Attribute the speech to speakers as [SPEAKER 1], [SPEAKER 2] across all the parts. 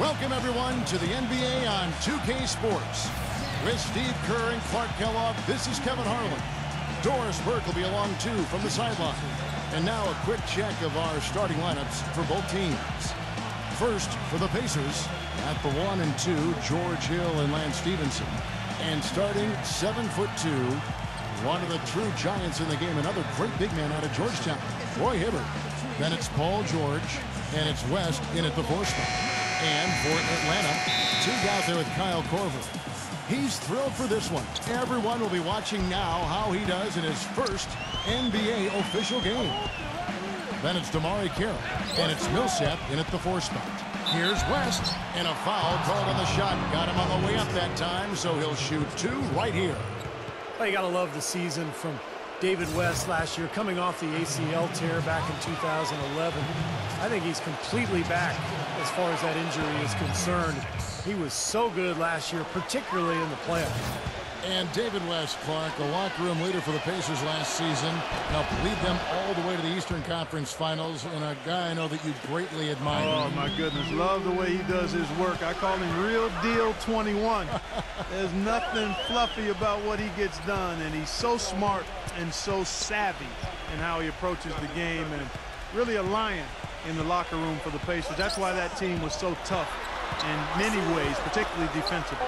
[SPEAKER 1] Welcome, everyone, to the NBA on 2K Sports. With Steve Kerr and Clark Kellogg, this is Kevin Harlan. Doris Burke will be along, too, from the sideline. And now a quick check of our starting lineups for both teams. First, for the Pacers, at the 1 and 2, George Hill and Lance Stephenson. And starting 7'2", one of the true giants in the game, another great big man out of Georgetown, Roy Hibbert. Then it's Paul George, and it's West in at the 4 spot. And for Atlanta, Teague out there with Kyle Korver. He's thrilled for this one. Everyone will be watching now how he does in his first NBA official game. Then it's Carroll, and it's Millsap in at the 4 spot. Here's West, and a foul called on the shot. Got him on the way up that time, so he'll shoot 2 right here.
[SPEAKER 2] Well, you got to love the season from David West last year, coming off the ACL tear back in 2011. I think he's completely back as far as that injury is concerned. He was so good last year, particularly in the playoffs.
[SPEAKER 1] And David West, Clark, a locker room leader for the Pacers last season, helped lead them all the way to the Eastern Conference Finals, and a guy I know that you greatly admire.
[SPEAKER 3] Oh, my goodness. Love the way he does his work. I call him Real Deal 21. There's nothing fluffy about what he gets done, and he's so smart and so savvy in how he approaches the game, and really a lion in the locker room for the Pacers. That's why that team was so tough in many ways, particularly defensively.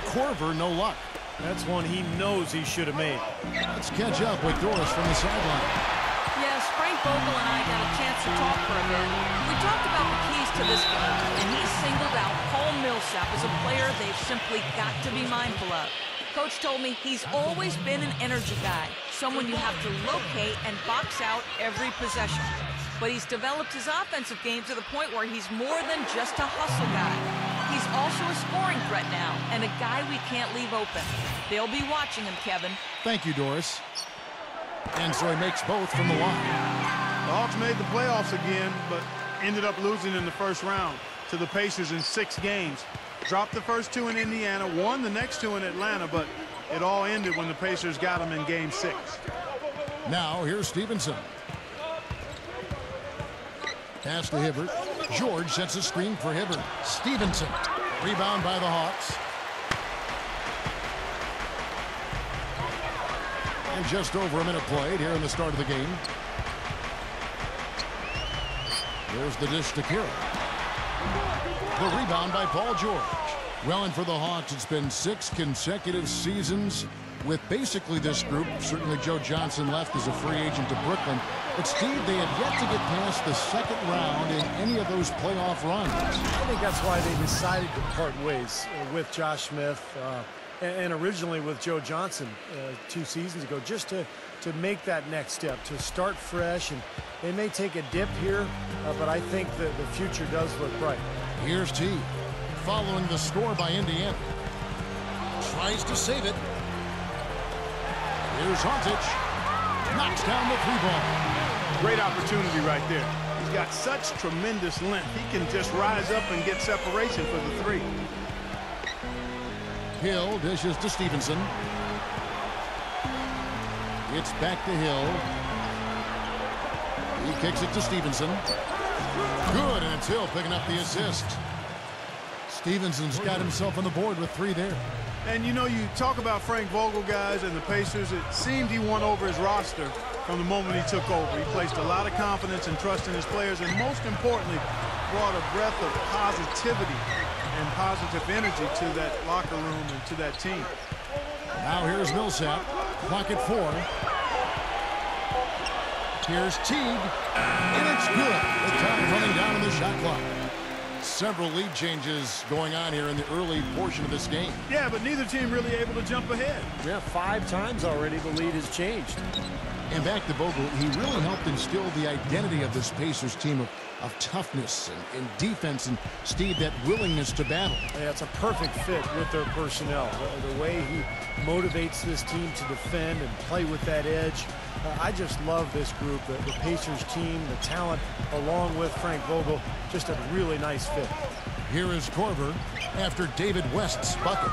[SPEAKER 1] Korver, no luck.
[SPEAKER 2] That's one he knows he should have made.
[SPEAKER 1] Let's catch up with Doris from the sideline.
[SPEAKER 4] Yes, Frank Vogel and I got a chance to talk for a bit. We talked about the keys to this game, and he singled out Paul Millsap as a player they've simply got to be mindful of. Coach told me he's always been an energy guy, someone you have to locate and box out every possession. But he's developed his offensive game to the point where he's more than just a hustle guy. He's also a scoring threat now, and a guy we can't leave open. They'll be watching him, Kevin.
[SPEAKER 1] Thank you, Doris. And so he makes both from the line.
[SPEAKER 3] The Hawks made the playoffs again, but ended up losing in the first round to the Pacers in 6 games. Dropped the first 2 in Indiana, won the next 2 in Atlanta, but it all ended when the Pacers got them in Game 6.
[SPEAKER 1] Now, here's Stephenson. Pass to Hibbert. George sets a screen for Hibbert. Stephenson. Rebound by the Hawks. And just over a minute played here in the start of the game. There's the dish to Carroll. The rebound by Paul George. Well, and for the Hawks, it's been 6 consecutive seasons with basically this group. Certainly Joe Johnson left as a free agent to Brooklyn. But, Steve, they have yet to get past the second round in any of those playoff runs.
[SPEAKER 2] I think that's why they decided to part ways with Josh Smith and originally with Joe Johnson 2 seasons ago, just to make that next step, to start fresh. And they may take a dip here, but I think that the future does look bright.
[SPEAKER 1] Here's Teague, following the score by Indiana. Tries to save it. Here's Antic. Knocks down the 3-ball.
[SPEAKER 3] Great opportunity right there. He's got such tremendous length. He can just rise up and get separation for the 3.
[SPEAKER 1] Hill dishes to Stephenson. It's back to Hill. He kicks it to Stephenson. Good, and it's Hill picking up the assist. Stephenson's got himself on the board with 3 there.
[SPEAKER 3] And, you know, you talk about Frank Vogel, guys, and the Pacers. It seemed he won over his roster from the moment he took over. He placed a lot of confidence and trust in his players, and most importantly, brought a breath of positivity and positive energy to that locker room and to that team.
[SPEAKER 1] Now here's Millsap. Clock at 4. Here's Teague, and it's good. The time running down in the shot clock. Several lead changes going on here in the early portion of this game.
[SPEAKER 3] Yeah, but neither team really able to jump ahead.
[SPEAKER 2] Yeah, 5 times already the lead has changed.
[SPEAKER 1] And back to Vogel, he really helped instill the identity of this Pacers team of toughness and defense, and, Steve, that willingness to battle.
[SPEAKER 2] Yeah, it's a perfect fit with their personnel. The way he motivates this team to defend and play with that edge. I just love this group, the Pacers team, the talent, along with Frank Vogel. Just a really nice fit.
[SPEAKER 1] Here is Korver after David West's bucket.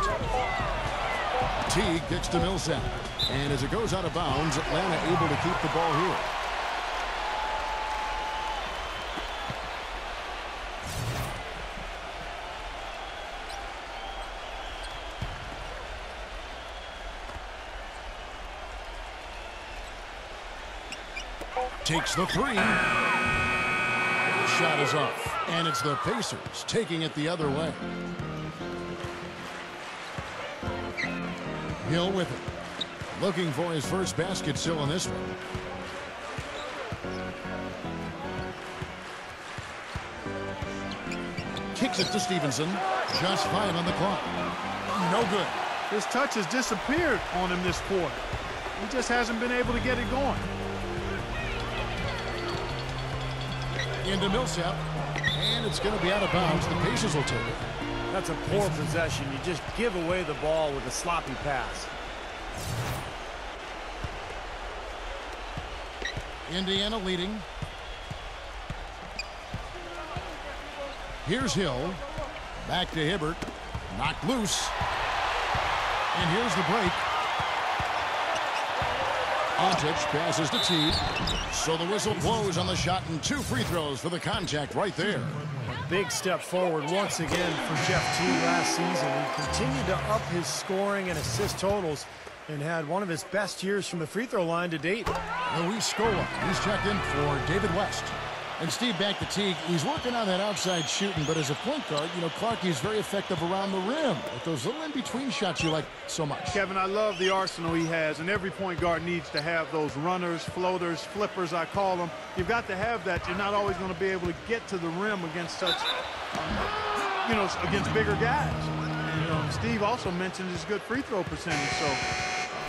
[SPEAKER 1] Teague kicks to Millsap. And as it goes out of bounds, Atlanta able to keep the ball here. Takes the three. Shot is off. And it's the Pacers taking it the other way. Hill with it. Looking for his first basket still in this one. Kicks it to Stephenson. Just 5 on the clock. No good.
[SPEAKER 3] His touch has disappeared on him this quarter. He just hasn't been able to get it going.
[SPEAKER 1] Into Millsap. And it's going to be out of bounds. The Pacers will take it.
[SPEAKER 2] That's a poor possession. You just give away the ball with a sloppy pass.
[SPEAKER 1] Indiana leading. Here's Hill. Back to Hibbert. Knocked loose. And here's the break. Antic passes to Teague. So the whistle blows on the shot and 2 free throws for the contact right there.
[SPEAKER 2] A big step forward once again for Jeff Teague last season. He continued to up his scoring and assist totals and had one of his best years from the free throw line to date.
[SPEAKER 1] Scola, he's checked in for David West. And Steve, back to Teague. He's working on that outside shooting, but as a point guard, Clark is very effective around the rim with those little in-between shots you like so much.
[SPEAKER 3] Kevin, I love the arsenal he has, and every point guard needs to have those runners, floaters, flippers, I call them. You've got to have that. You're not always going to be able to get to the rim against such, against bigger guys. And Steve also mentioned his good free throw percentage, so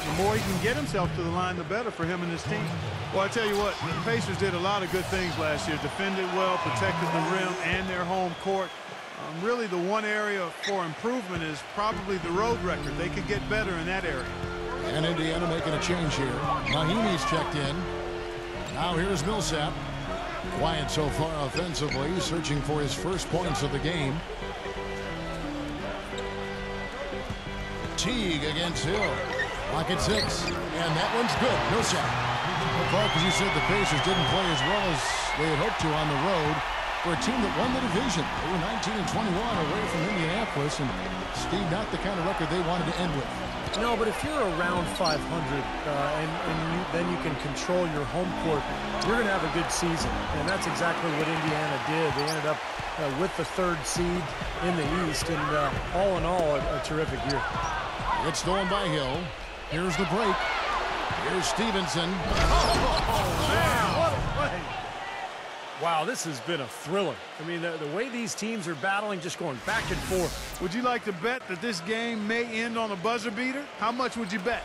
[SPEAKER 3] the more he can get himself to the line, the better for him and his team. Well, I tell you what, the Pacers did a lot of good things last year. Defended well, protected the rim and their home court. Really, the one area for improvement is probably the road record. They could get better in that area.
[SPEAKER 1] And Indiana making a change here. Mahinmi's checked in. Now here's Millsap. Quiet so far offensively, searching for his first points of the game. Teague against Hill. Lock at 6, and that one's good. Millsap. Well, Clark, as you said, the Pacers didn't play as well as they had hoped to on the road for a team that won the division. They were 19-21 away from Indianapolis, and Steve, not the kind of record they wanted to end with.
[SPEAKER 2] No, but if you're around 500 then you can control your home court, you're going to have a good season, and that's exactly what Indiana did. They ended up with the 3rd seed in the East, and all in all, a terrific year.
[SPEAKER 1] It's stolen by Hill. Here's the break. Here's Stephenson. Oh,
[SPEAKER 2] man, what a play. Wow, this has been a thriller. I mean, the way these teams are battling, just going back and forth.
[SPEAKER 3] Would you like to bet that this game may end on a buzzer beater? How much would you bet?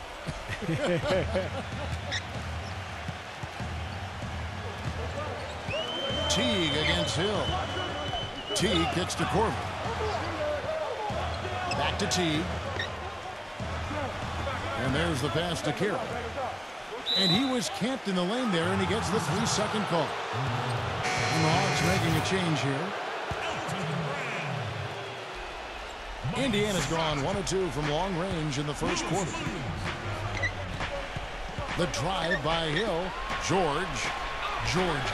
[SPEAKER 1] Teague against Hill. Teague kicks to Korver. Back to Teague. And there's the pass to Carroll. And he was camped in the lane there, and he gets the 3-second call. And the Hawks making a change here. Indiana's gone 1 of 2 from long range in the first quarter. The drive by Hill. George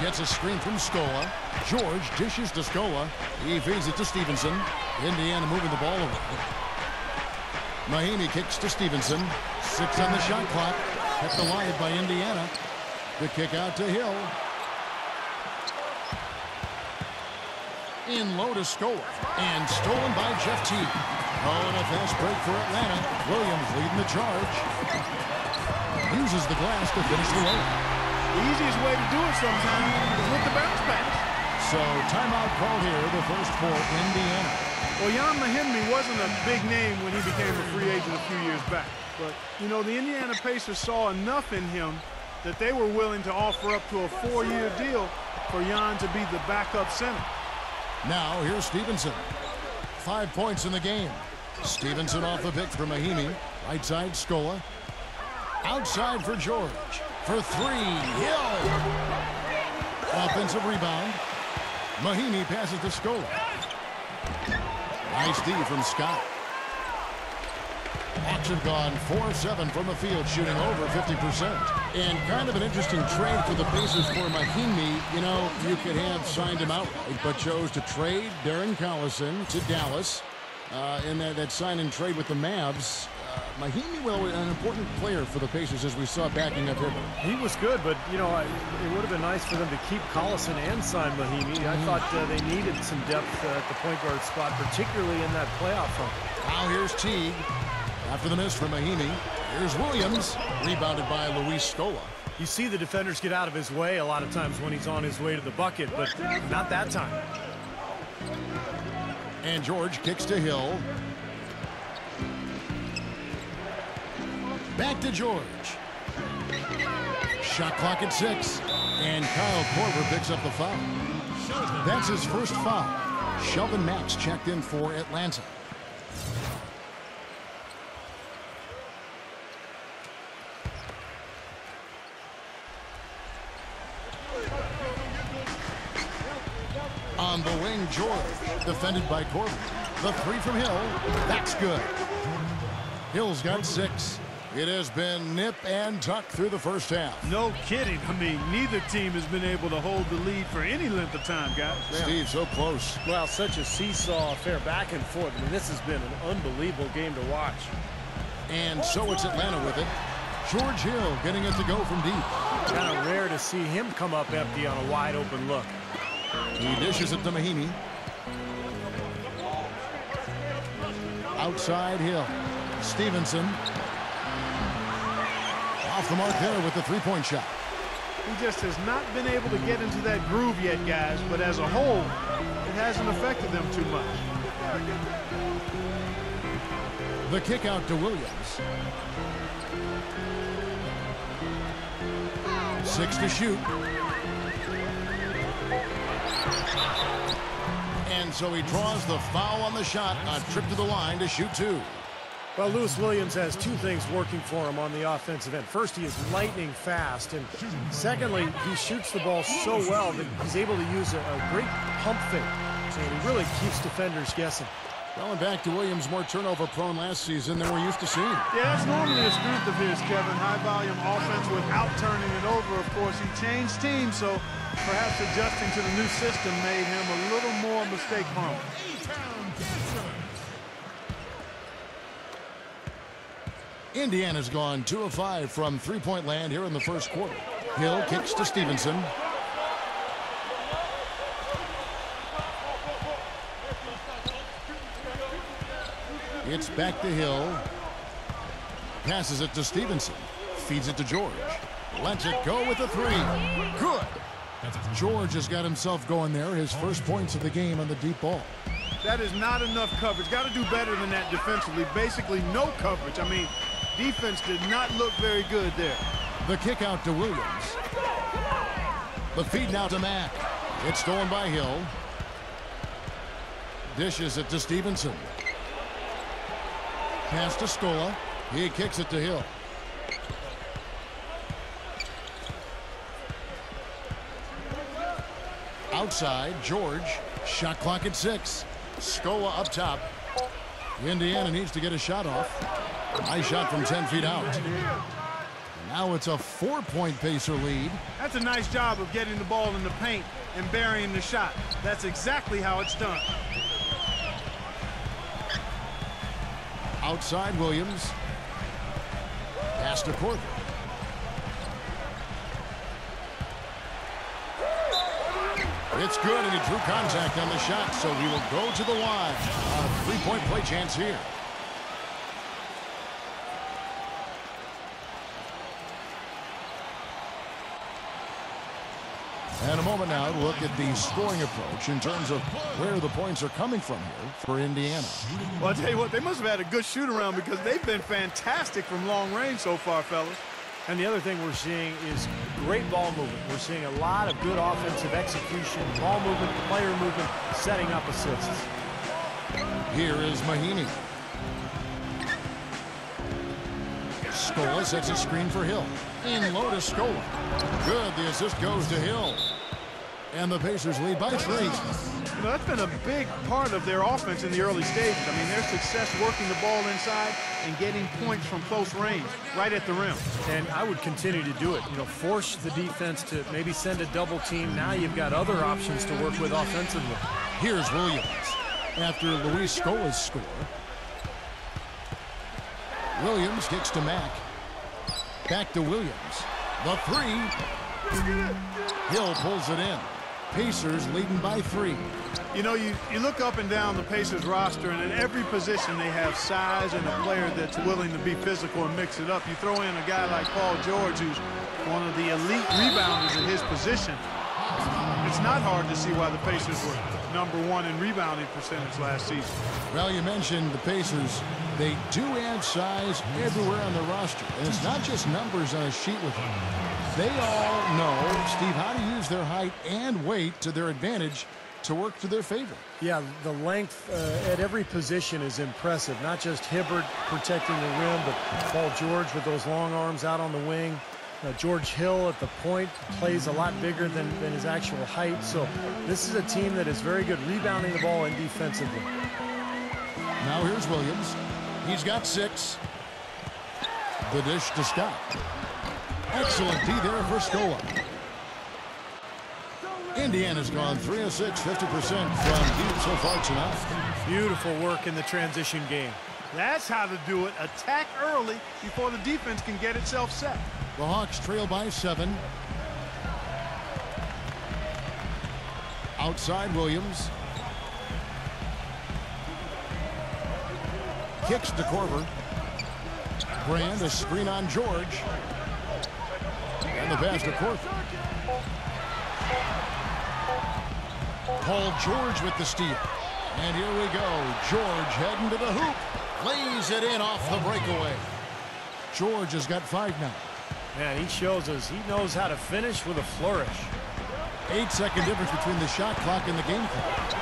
[SPEAKER 1] gets a screen from Scola. George dishes to Scola. He feeds it to Stephenson. Indiana moving the ball away. Mahinmi kicks to Stephenson. 6 on the shot clock. Kept alive by Indiana. The kick out to Hill. In low to Scola. And stolen by Jeff Teague. Oh, and a fast break for Atlanta. Williams leading the charge. Uses the glass to finish the layup.
[SPEAKER 3] The easiest way to do it sometimes is with the bounce pass.
[SPEAKER 1] So timeout called here, the first for Indiana.
[SPEAKER 3] Well, Mahinmi wasn't a big name when he became a free agent a few years back. But, the Indiana Pacers saw enough in him that they were willing to offer up to a 4-year deal for Jan to be the backup center.
[SPEAKER 1] Now, here's Stephenson. 5 points in the game. Stephenson off the pick for Mahinmi. Right side, Scola. Outside for George. For 3, Hill. Offensive rebound. Mahinmi passes to Scola. Nice D from Scott. Hawks have gone 4-7 from the field, shooting over 50%. And kind of an interesting trade for the Pacers for Mahinmi. You could have signed him outright, but chose to trade Darren Collison to Dallas. In that sign and trade with the Mavs. Mahinmi, well, an important player for the Pacers as we saw backing up Hibbert.
[SPEAKER 2] He was good, but, you know, it would have been nice for them to keep Collison and sign Mahinmi. I thought they needed some depth at the point guard spot, particularly in that playoff run.
[SPEAKER 1] Now here's Teague. After the miss from Mahinmi, here's Williams, rebounded by Scola.
[SPEAKER 2] You see the defenders get out of his way a lot of times when he's on his way to the bucket, but not that time.
[SPEAKER 1] And George kicks to Hill. Back to George. Shot clock at 6. And Kyle Korver picks up the foul. That's his first foul. Shelvin Mack's checked in for Atlanta. On the wing, George, defended by Korver. The three from Hill. That's good. Hill's got 6. It has been nip and tuck through the first half.
[SPEAKER 3] No kidding. I mean, neither team has been able to hold the lead for any length of time, guys.
[SPEAKER 1] Steve, so close.
[SPEAKER 2] Well, such a seesaw affair back and forth. I mean, this has been an unbelievable game to watch.
[SPEAKER 1] And so it's Atlanta with it. George Hill getting it to go from deep.
[SPEAKER 2] Kind of rare to see him come up empty on a wide open look.
[SPEAKER 1] He dishes it to Mahinmi. Outside Hill. Stephenson. Off the mark there with the three-point shot.
[SPEAKER 3] He just has not been able to get into that groove yet, guys, but as a whole, it hasn't affected them too much.
[SPEAKER 1] The kick out to Williams. 6 to shoot. And so he draws the foul on the shot. A trip to the line to shoot 2.
[SPEAKER 2] Well, Lewis Williams has 2 things working for him on the offensive end. First, he is lightning fast, and secondly, he shoots the ball so well that he's able to use a great pump fake. So he really keeps defenders guessing.
[SPEAKER 1] Going back to Williams, more turnover-prone last season than we're used to seeing.
[SPEAKER 3] Yeah, that's normally a strength of his, Kevin. High-volume offense without turning it over. Of course, he changed teams, so perhaps adjusting to the new system made him a little more mistake-prone.
[SPEAKER 1] Indiana's gone 2 of 5 from three-point land here in the first quarter. Hill kicks to Stephenson. It's back to Hill. Passes it to Stephenson. Feeds it to George. Lets it go with the 3. Good. George has got himself going there. His first points of the game on the deep ball.
[SPEAKER 3] That is not enough coverage. Got to do better than that defensively. Basically no coverage. I mean, defense did not look very good there.
[SPEAKER 1] The kick out to Williams. The feed now to Mack. It's stolen by Hill. Dishes it to Stephenson. Pass to Scola. He kicks it to Hill. Outside, George. Shot clock at 6. Scola up top. Indiana needs to get a shot off. Nice shot from 10 feet out. Now it's a 4-point Pacer lead.
[SPEAKER 3] That's a nice job of getting the ball in the paint and burying the shot. That's exactly how it's done.
[SPEAKER 1] Outside Williams. Pass to Korver. It's good, and he drew contact on the shot, so he will go to the line. A 3-point play chance here. And a moment now to look at the scoring approach in terms of where the points are coming from here for Indiana.
[SPEAKER 3] Well, I'll tell you what, they must have had a good shoot-around because they've been fantastic from long range so far, fellas.
[SPEAKER 2] And the other thing we're seeing is great ball movement. We're seeing a lot of good offensive execution, ball movement, player movement, setting up assists.
[SPEAKER 1] Here is Mahinmi. Scola sets a screen for Hill. In low to Scola. Good, the assist goes to Hill. And the Pacers lead by 3.
[SPEAKER 3] You know, that's been a big part of their offense in the early stages. I mean, their success working the ball inside and getting points from close range, right at the rim.
[SPEAKER 2] And I would continue to do it. You know, force the defense to maybe send a double team. Now you've got other options to work with offensively.
[SPEAKER 1] Here's Williams after Scola's score. Williams kicks to Mack. Back to Williams. The three. Hill pulls it in. Pacers leading by 3.
[SPEAKER 3] You know, you look up and down the Pacers roster, and in every position they have size and a player that's willing to be physical and mix it up. You throw in a guy like Paul George, who's one of the elite rebounders in his position. It's not hard to see why the Pacers were #1 in rebounding percentage last season.
[SPEAKER 1] Well, you mentioned the Pacers. They do add size everywhere on the roster. And it's not just numbers on a sheet with them. They all know, Steve, how to use their height and weight to their advantage to work to their favor.
[SPEAKER 2] Yeah, the length at every position is impressive. Not just Hibbert protecting the rim, but Paul George with those long arms out on the wing. George Hill at the point plays a lot bigger than his actual height. So this is a team that is very good rebounding the ball and defensively.
[SPEAKER 1] Now here's Williams. He's got 6. The dish to Scott. Excellent D there for Scola. Indiana's gone 3 of 6, 50% from deep so far tonight.
[SPEAKER 2] Beautiful work in the transition game.
[SPEAKER 3] That's how to do it. Attack early before the defense can get itself set.
[SPEAKER 1] The Hawks trail by 7. Outside Williams. Kicks to Korver. Brand, a screen on George. And the pass to Korver. Paul George with the steal. And here we go. George heading to the hoop. Lays it in off the breakaway. George has got 5 now.
[SPEAKER 2] Man, he shows us he knows how to finish with a flourish.
[SPEAKER 1] 8-second difference between the shot clock and the game clock.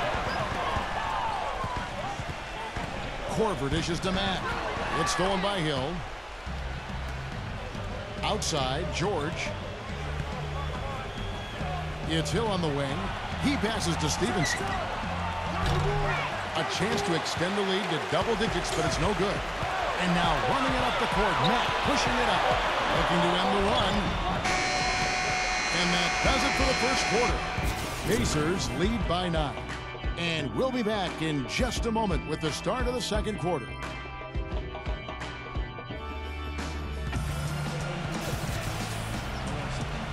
[SPEAKER 1] Korver dishes to Mack. It's stolen by Hill. Outside, George. It's Hill on the wing. He passes to Stephenson. A chance to extend the lead to double digits, but it's no good. And now running it up the court, Mack pushing it up. Looking to end the run. And that does it for the first quarter. Pacers lead by 9. And we'll be back in just a moment with the start of the second quarter.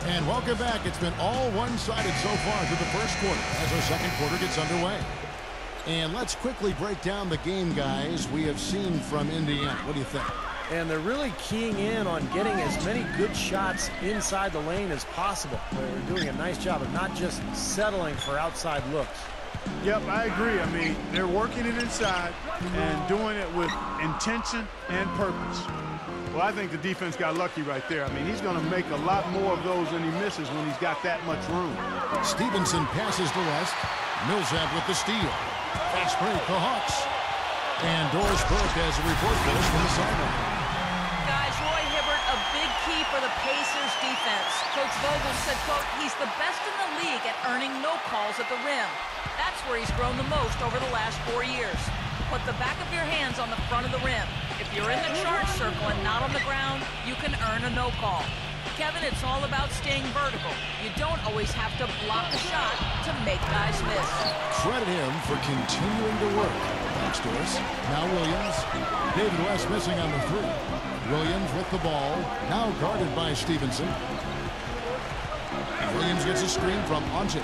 [SPEAKER 1] And welcome back. It's been all one-sided so far through the first quarter as our second quarter gets underway. And let's quickly break down the game, guys, we have seen from Indiana. What do you think?
[SPEAKER 2] And they're really keying in on getting as many good shots inside the lane as possible. They're doing a nice job of not just settling for outside looks.
[SPEAKER 3] Yep, I agree. I mean, they're working it inside and doing it with intention and purpose. Well, I think the defense got lucky right there. I mean, he's going to make a lot more of those than he misses when he's got that much room.
[SPEAKER 1] Stephenson passes to West. Millsap with the steal. Fast break, the Hawks. And Doris Burke has a report for us from the sideline.
[SPEAKER 4] Guys, Roy Hibbert, a big key for the Pacers defense. Coach Vogel said, quote, he's the best in the league at earning no calls at the rim. That's where he's grown the most over the last 4 years. Put the back of your hands on the front of the rim. If you're in the charge circle and not on the ground, you can earn a no call. Kevin, it's all about staying vertical. You don't always have to block a shot to make guys miss.
[SPEAKER 1] Credit him for continuing to work. Thanks, Doris. Now Williams. David West missing on the 3. Williams with the ball. Now guarded by Stephenson. Williams gets a screen from Antic.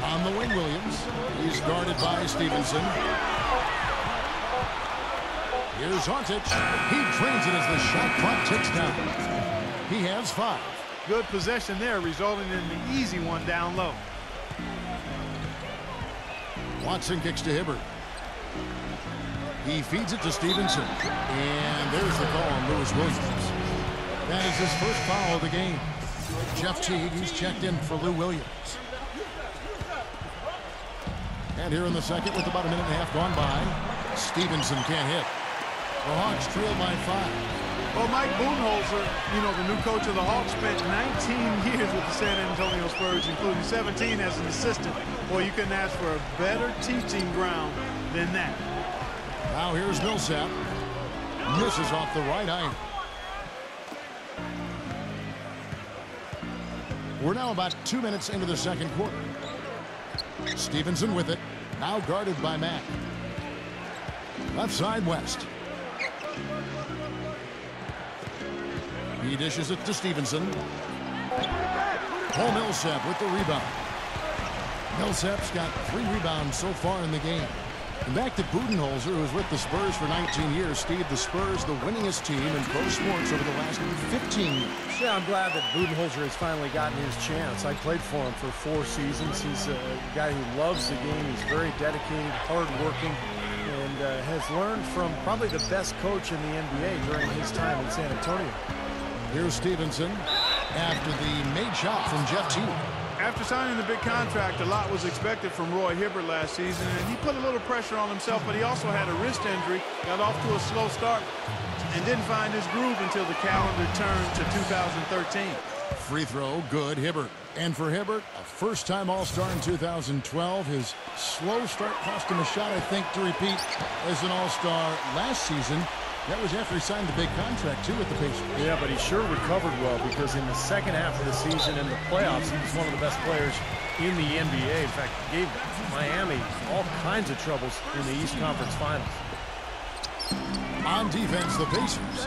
[SPEAKER 1] On the wing, Williams. He's guarded by Stephenson. Here's Antic. He drains it as the shot clock ticks down. He has 5.
[SPEAKER 3] Good possession there, resulting in the easy one down low.
[SPEAKER 1] Watson kicks to Hibbert. He feeds it to Stephenson. And there's the call on Lewis Williams. That is his first foul of the game. Jeff Teague, he's checked in for Lou Williams. And here in the second with about a minute and a half gone by, Stephenson can't hit. The Hawks trail by 5.
[SPEAKER 3] Well, Mike Budenholzer, you know, the new coach of the Hawks, spent 19 years with the San Antonio Spurs, including 17 as an assistant. Boy, you couldn't ask for a better teaching ground than that.
[SPEAKER 1] Now here's Millsap. Misses off the right eye. We're now about 2 minutes into the second quarter. Stephenson with it. Now guarded by Mack. Left side, West. He dishes it to Stephenson. Paul Millsap with the rebound. Millsap's got 3 rebounds so far in the game. And back to Budenholzer, who was with the Spurs for 19 years. Steve, the Spurs, the winningest team in pro sports over the last 15 years.
[SPEAKER 2] Yeah, I'm glad that Budenholzer has finally gotten his chance. I played for him for 4 seasons. He's a guy who loves the game. He's very dedicated, hardworking, and has learned from probably the best coach in the NBA during his time in San Antonio.
[SPEAKER 1] Here's Stephenson after the made shot from Jeff Teague.
[SPEAKER 3] After signing the big contract, a lot was expected from Roy Hibbert last season, and he put a little pressure on himself, but he also had a wrist injury, got off to a slow start, and didn't find his groove until the calendar turned to 2013.
[SPEAKER 1] Free throw, good, Hibbert. And for Hibbert, a first-time All-Star in 2012. His slow start cost him a shot, I think, to repeat as an All-Star last season. That was after he signed the big contract, too, with the Pacers.
[SPEAKER 2] Yeah, but he sure recovered well, because in the second half of the season in the playoffs, he was one of the best players in the NBA. In fact, he gave Miami all kinds of troubles in the East Conference Finals.
[SPEAKER 1] On defense, the Pacers.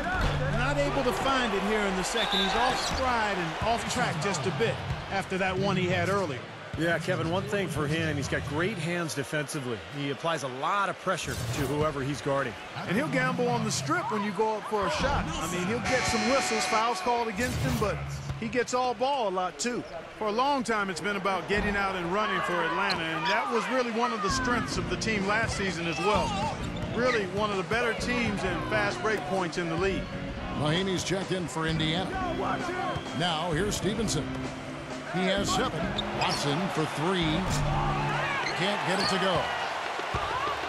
[SPEAKER 3] Not able to find it here in the second. He's off stride and off track just a bit after that one he had earlier.
[SPEAKER 2] Yeah, Kevin, one thing for him, he's got great hands defensively. He applies a lot of pressure to whoever he's guarding.
[SPEAKER 3] And he'll gamble on the strip when you go up for a shot. I mean, he'll get some whistles, fouls called against him, but he gets all ball a lot, too. For a long time, it's been about getting out and running for Atlanta, and that was really one of the strengths of the team last season as well. Really one of the better teams in fast break points in the league.
[SPEAKER 1] Mahinmi's checked in for Indiana. Now, here's Stephenson. He has 7. Watson for 3. Can't get it to go.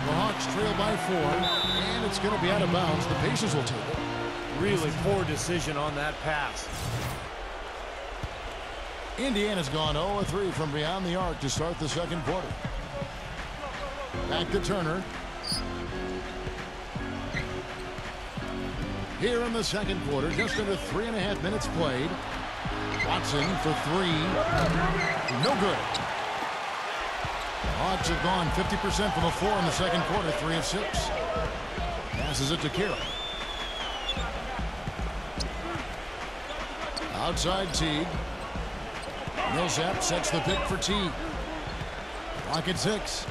[SPEAKER 1] The Hawks trail by 4, and it's going to be out of bounds. The Pacers will take it.
[SPEAKER 2] Really poor decision on that pass.
[SPEAKER 1] Indiana's gone 0-3 from beyond the arc to start the second quarter. Back to Turner. Here in the second quarter, just under 3.5 minutes played. Watson for 3. No good. The Hawks have gone 50% from the floor in the second quarter, 3 of 6. Passes it to Carroll. Outside Teague. Millsap sets the pick for Teague. Clock at 6.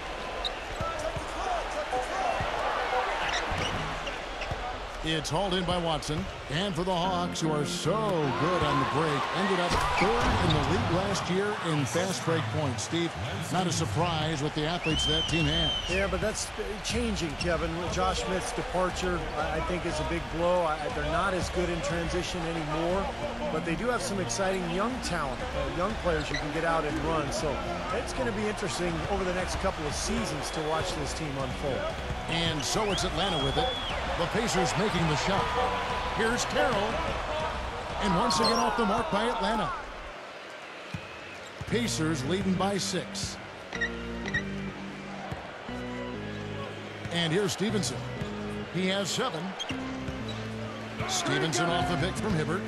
[SPEAKER 1] It's hauled in by Watson. And for the Hawks, who are so good on the break, ended up 3rd in the league last year in fast break points. Steve, not a surprise with the athletes that team has.
[SPEAKER 2] Yeah, but that's changing, Kevin. Josh Smith's departure, I think, is a big blow. They're not as good in transition anymore, but they do have some exciting young talent, young players who can get out and run. So it's going to be interesting over the next couple of seasons to watch this team unfold.
[SPEAKER 1] And so it's Atlanta with it. The Pacers making the shot. Here's Carroll. And once again off the mark by Atlanta. Pacers leading by 6. And here's Stephenson. He has 7. Stephenson off the pick from Hibbert.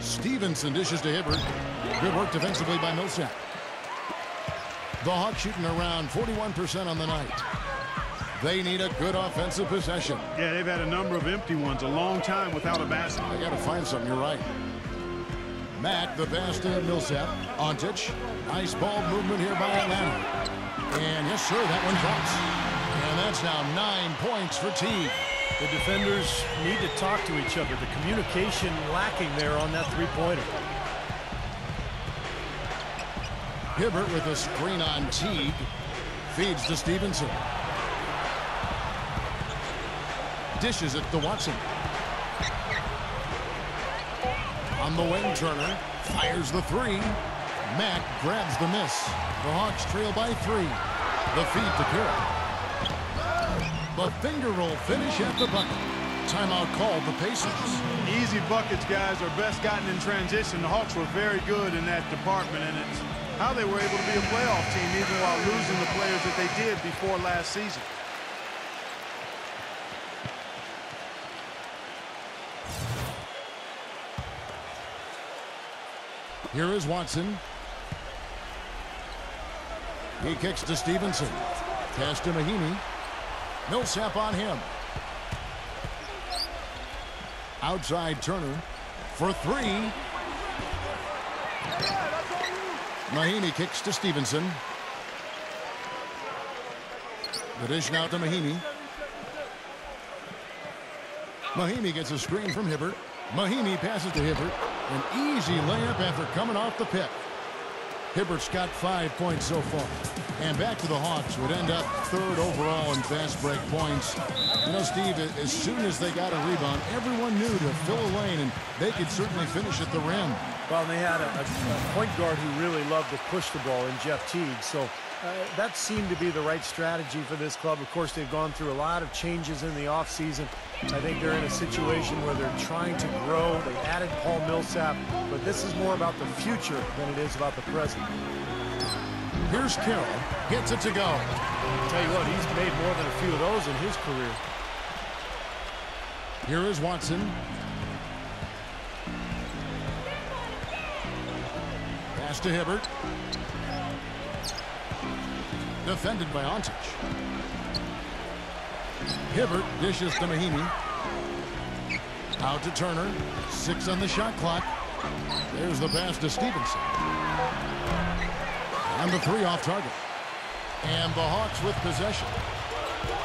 [SPEAKER 1] Stephenson dishes to Hibbert. Good work defensively by Millsap. The Hawks shooting around 41% on the night. They need a good offensive possession.
[SPEAKER 3] Yeah, they've had a number of empty ones, a long time without a basket.
[SPEAKER 1] I got to find something, you're right. Mack, the pass to Millsap. Antic. Nice ball movement here by Atlanta. And yes, sir, that one drops. And that's now 9 points for Teague.
[SPEAKER 2] The defenders need to talk to each other. The communication lacking there on that three-pointer.
[SPEAKER 1] Hibbert with a screen on Teague. Feeds to Stephenson. Dishes it to Watson. On the wing, Turner fires the 3. Mack grabs the miss. The Hawks trail by 3. The feed to Carroll. The finger roll finish at the bucket. Timeout called the Pacers.
[SPEAKER 3] Easy buckets, guys, are best gotten in transition. The Hawks were very good in that department, and it's how they were able to be a playoff team even while losing the players that they did before last season.
[SPEAKER 1] Here is Watson. He kicks to Stephenson. Pass to Mahinmi. Millsap on him. Outside Turner for three. Mahinmi kicks to Stephenson. The dish now to Mahinmi. Mahinmi gets a screen from Hibbert. Mahinmi passes to Hibbert. An easy layup after coming off the pick. Hibbert's got 5 points so far. And back to the Hawks, would end up third overall in fast break points. You know, Steve, as soon as they got a rebound, everyone knew to fill a lane, and they could certainly finish at the rim.
[SPEAKER 2] Well, they had a point guard who really loved to push the ball in Jeff Teague, so that seemed to be the right strategy for this club. Of course, they've gone through a lot of changes in the offseason. I think they're in a situation where they're trying to grow. They added Paul Millsap, but this is more about the future than it is about the present.
[SPEAKER 1] Here's Carroll. Gets it to go.
[SPEAKER 2] I'll tell you what, he's made more than a few of those in his career.
[SPEAKER 1] Here is Watson. Pass to Hibbert. Defended by Antic. Hibbert dishes to Mahinmi. Out to Turner. 6 on the shot clock. There's the pass to Stephenson. And the 3 off target. And the Hawks with possession.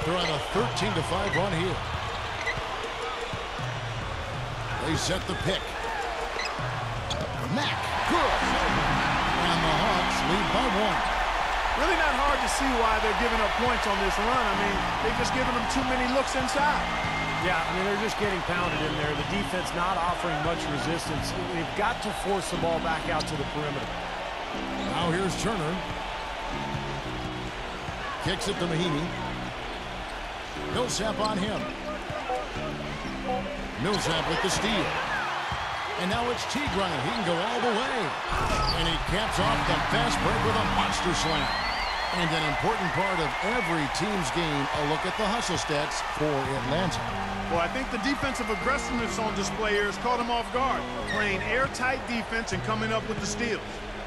[SPEAKER 1] They're on a 13-5 run here. They set the pick. Mack, good. And the Hawks lead by 1.
[SPEAKER 3] Really not hard to see why they're giving up points on this run. I mean, they've just given them too many looks inside.
[SPEAKER 2] Yeah, I mean, they're just getting pounded in there. The defense not offering much resistance. They've got to force the ball back out to the perimeter.
[SPEAKER 1] Now here's Turner. Kicks it to Mahinmi. Millsap on him. Millsap with the steal. And now it's Teague running. He can go all the way. And he caps off the fast break with a monster slam. And an important part of every team's game, a look at the hustle stats for Atlanta.
[SPEAKER 3] Well, I think the defensive aggressiveness on display here has caught them off guard. Playing airtight defense and coming up with the steals.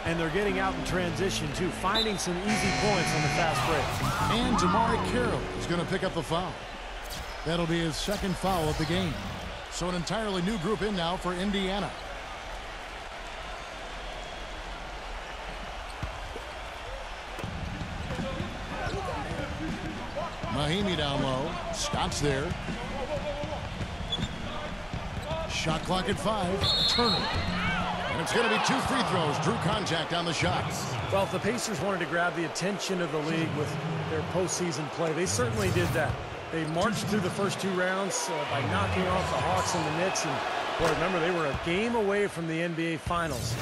[SPEAKER 2] And they're getting out in transition, too, finding some easy points on the fast break.
[SPEAKER 1] And Carroll is going to pick up the foul. That'll be his second foul of the game. So an entirely new group in now for Indiana. Mahinmi down low. Scott's there. Shot clock at 5. Turner. And it's going to be 2 free throws. Drew contact on the shots.
[SPEAKER 2] Well, if the Pacers wanted to grab the attention of the league with their postseason play, they certainly did that. They marched through the first 2 rounds by knocking off the Hawks and the Knicks. And, boy, remember, they were a game away from the NBA Finals.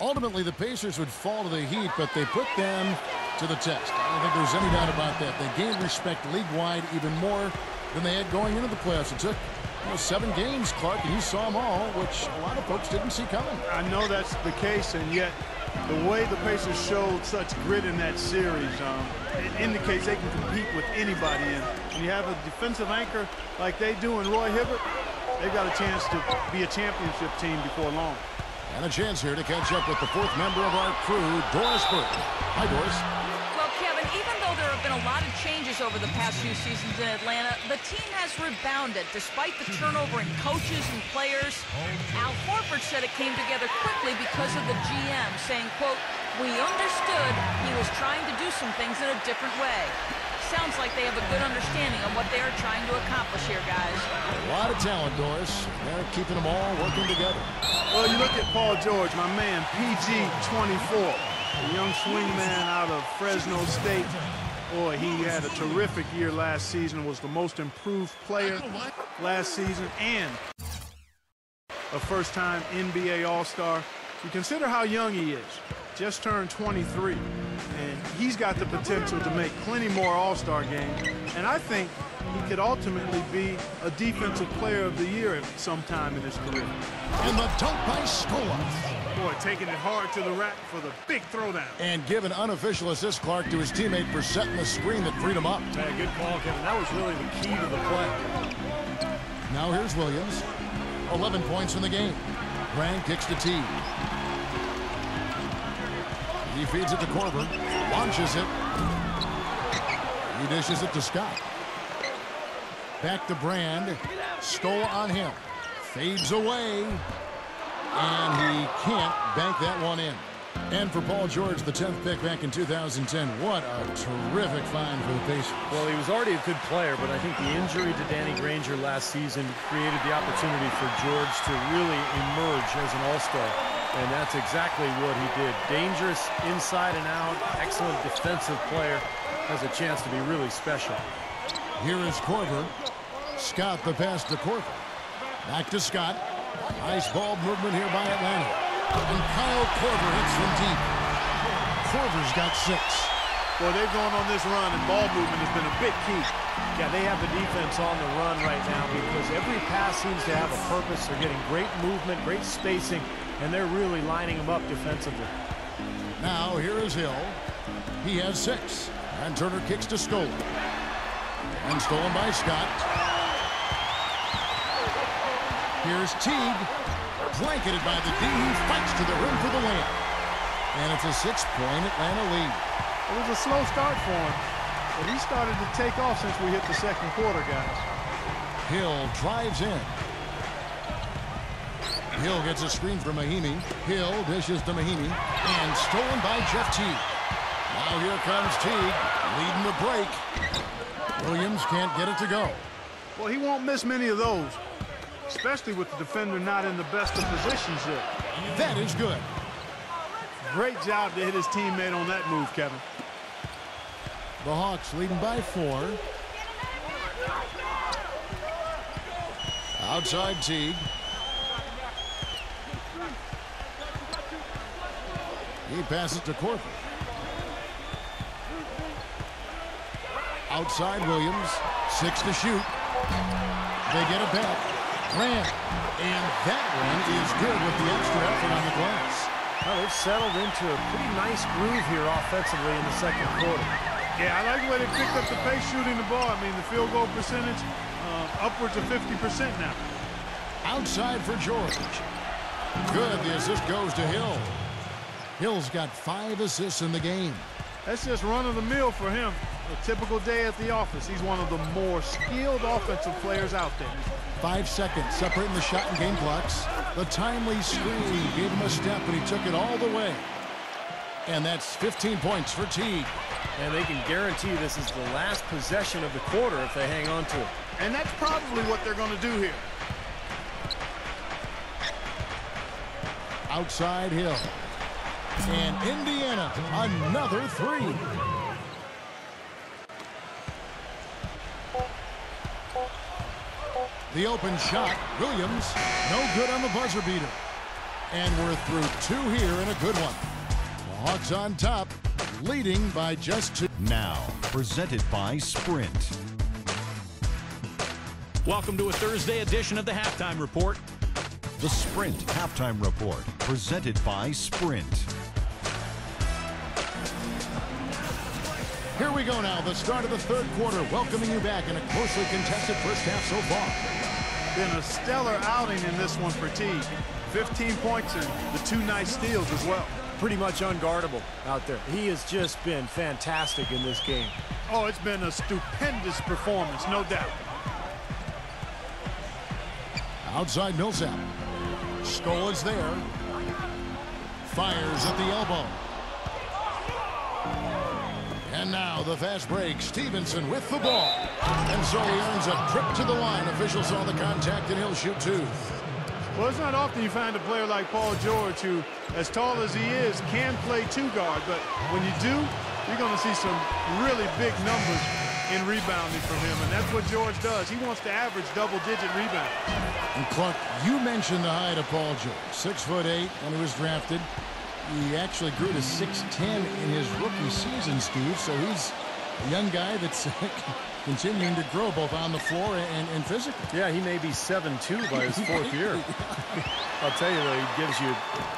[SPEAKER 1] Ultimately, the Pacers would fall to the Heat, but they put them to the test. I don't think there's any doubt about that. They gained respect league-wide even more than they had going into the playoffs. It took 7 games, Clark, and you saw them all, which a lot of folks didn't see coming.
[SPEAKER 3] I know that's the case, and yet the way the Pacers showed such grit in that series, it indicates they can compete with anybody. And when you have a defensive anchor like they do in Roy Hibbert, they've got a chance to be a championship team before long.
[SPEAKER 1] And a chance here to catch up with the 4th member of our crew, Doris Burke. Hi, Doris.
[SPEAKER 4] Well, Kevin, even though there have been a lot of changes over the past few seasons in Atlanta, the team has rebounded despite the turnover in coaches and players. Al Horford said it came together quickly because of the GM, saying, quote, "We understood he was trying to do some things in a different way." Sounds like they have a good understanding of what they are trying to accomplish here, guys.
[SPEAKER 1] A lot of talent, Doris. They're keeping them all working together.
[SPEAKER 3] Well, you look at Paul George, my man, PG-24, a young swingman out of Fresno State. Boy, he had a terrific year last season, was the most improved player last season, and a first-time NBA All-Star. You consider how young he is. Just turned 23, and he's got the potential to make plenty more All-Star games. And I think he could ultimately be a Defensive Player of the Year at some time in his career.
[SPEAKER 1] And the dunk by Scola.
[SPEAKER 3] Boy, taking it hard to the rack for the big throwdown.
[SPEAKER 1] And give an unofficial assist, Clark, to his teammate for setting the screen that freed him up.
[SPEAKER 2] Yeah, good call, Kevin. That was really the key to the play.
[SPEAKER 1] Now here's Williams. 11 points in the game. Grant kicks to Teague. He feeds it to Korver. Launches it. He dishes it to Scott. Back to Brand. Scola on him. Fades away. And he can't bank that one in. And for Paul George, the 10th pick back in 2010, what a terrific find for the Pacers.
[SPEAKER 2] Well, he was already a good player, but I think the injury to Danny Granger last season created the opportunity for George to really emerge as an all-star. And that's exactly what he did. Dangerous inside and out, excellent defensive player, has a chance to be really special.
[SPEAKER 1] Here is Korver. Scott the pass to Korver. Back to Scott. Nice ball movement here by Atlanta. And Kyle Korver hits from deep. Korver's got 6.
[SPEAKER 3] Well, they've gone on this run, and ball movement has been a big key.
[SPEAKER 2] Yeah, they have the defense on the run right now because every pass seems to have a purpose. They're getting great movement, great spacing, and they're really lining them up defensively.
[SPEAKER 1] Now, here is Hill. He has 6. And Turner kicks to Scola. And stolen by Scott. Here's Teague. Blanketed by the D. He fights to the rim for the win. And it's a 6-point Atlanta lead.
[SPEAKER 3] It was a slow start for him, but he started to take off since we hit the second quarter, guys.
[SPEAKER 1] Hill drives in. Hill gets a screen from Mahinmi. Hill dishes to Mahinmi. And stolen by Jeff Teague. Now here comes Teague, leading the break. Williams can't get it to go.
[SPEAKER 3] Well, he won't miss many of those, especially with the defender not in the best of positions yet.
[SPEAKER 1] That is good.
[SPEAKER 3] Great job to hit his teammate on that move, Kevin.
[SPEAKER 1] The Hawks leading by 4. Outside Teague. He passes to Korver. Outside Williams. 6 to shoot. They get it back. Grant. And that one is good with the extra effort on the glass.
[SPEAKER 2] Well, they've settled into a pretty nice groove here offensively in the second quarter.
[SPEAKER 3] Yeah, I like the way they picked up the pace shooting the ball. I mean, the field goal percentage upwards of 50% now.
[SPEAKER 1] Outside for George. Good. The assist goes to Hill. Hill's got 5 assists in the game.
[SPEAKER 3] That's just run-of-the-mill for him. A typical day at the office. He's one of the more skilled offensive players out there.
[SPEAKER 1] 5 seconds separating the shot and game clocks. The timely screen gave him a step, and he took it all the way. And that's 15 points for Teague.
[SPEAKER 2] And they can guarantee this is the last possession of the quarter if they hang on to it.
[SPEAKER 3] And that's probably what they're going to do here.
[SPEAKER 1] Outside Hill. And Indiana, another 3. The open shot, Williams, no good on the buzzer beater. And we're through 2 here in a good one. The Hawks on top, leading by just 2.
[SPEAKER 5] Now, presented by Sprint.
[SPEAKER 6] Welcome to a Thursday edition of the Halftime Report.
[SPEAKER 5] The Sprint Halftime Report, presented by Sprint.
[SPEAKER 1] Here we go now, the start of the third quarter, welcoming you back in a closely contested first half so far.
[SPEAKER 3] Been a stellar outing in this one for Teague. 15 points and the 2 nice steals as well.
[SPEAKER 2] Pretty much unguardable out there. He has just been fantastic in this game.
[SPEAKER 3] Oh, it's been a stupendous performance, no doubt.
[SPEAKER 1] Outside Millsap. Scola's there. Fires at the elbow. And now the fast break. Stephenson with the ball. And so he earns a trip to the line. Officials saw the contact and he'll shoot 2.
[SPEAKER 3] Well, it's not often you find a player like Paul George who, as tall as he is, can play 2 guard. But when you do, you're going to see some really big numbers in rebounding from him. And that's what George does. He wants to average double-digit rebounds.
[SPEAKER 1] And Clark, you mentioned the height of Paul George. 6'8" when he was drafted. He actually grew to 6'10" in his rookie season, Steve. So he's a young guy that's continuing to grow both on the floor and physically.
[SPEAKER 2] Yeah, he may be 7'2" by his 4th year. I'll tell you, though, he gives you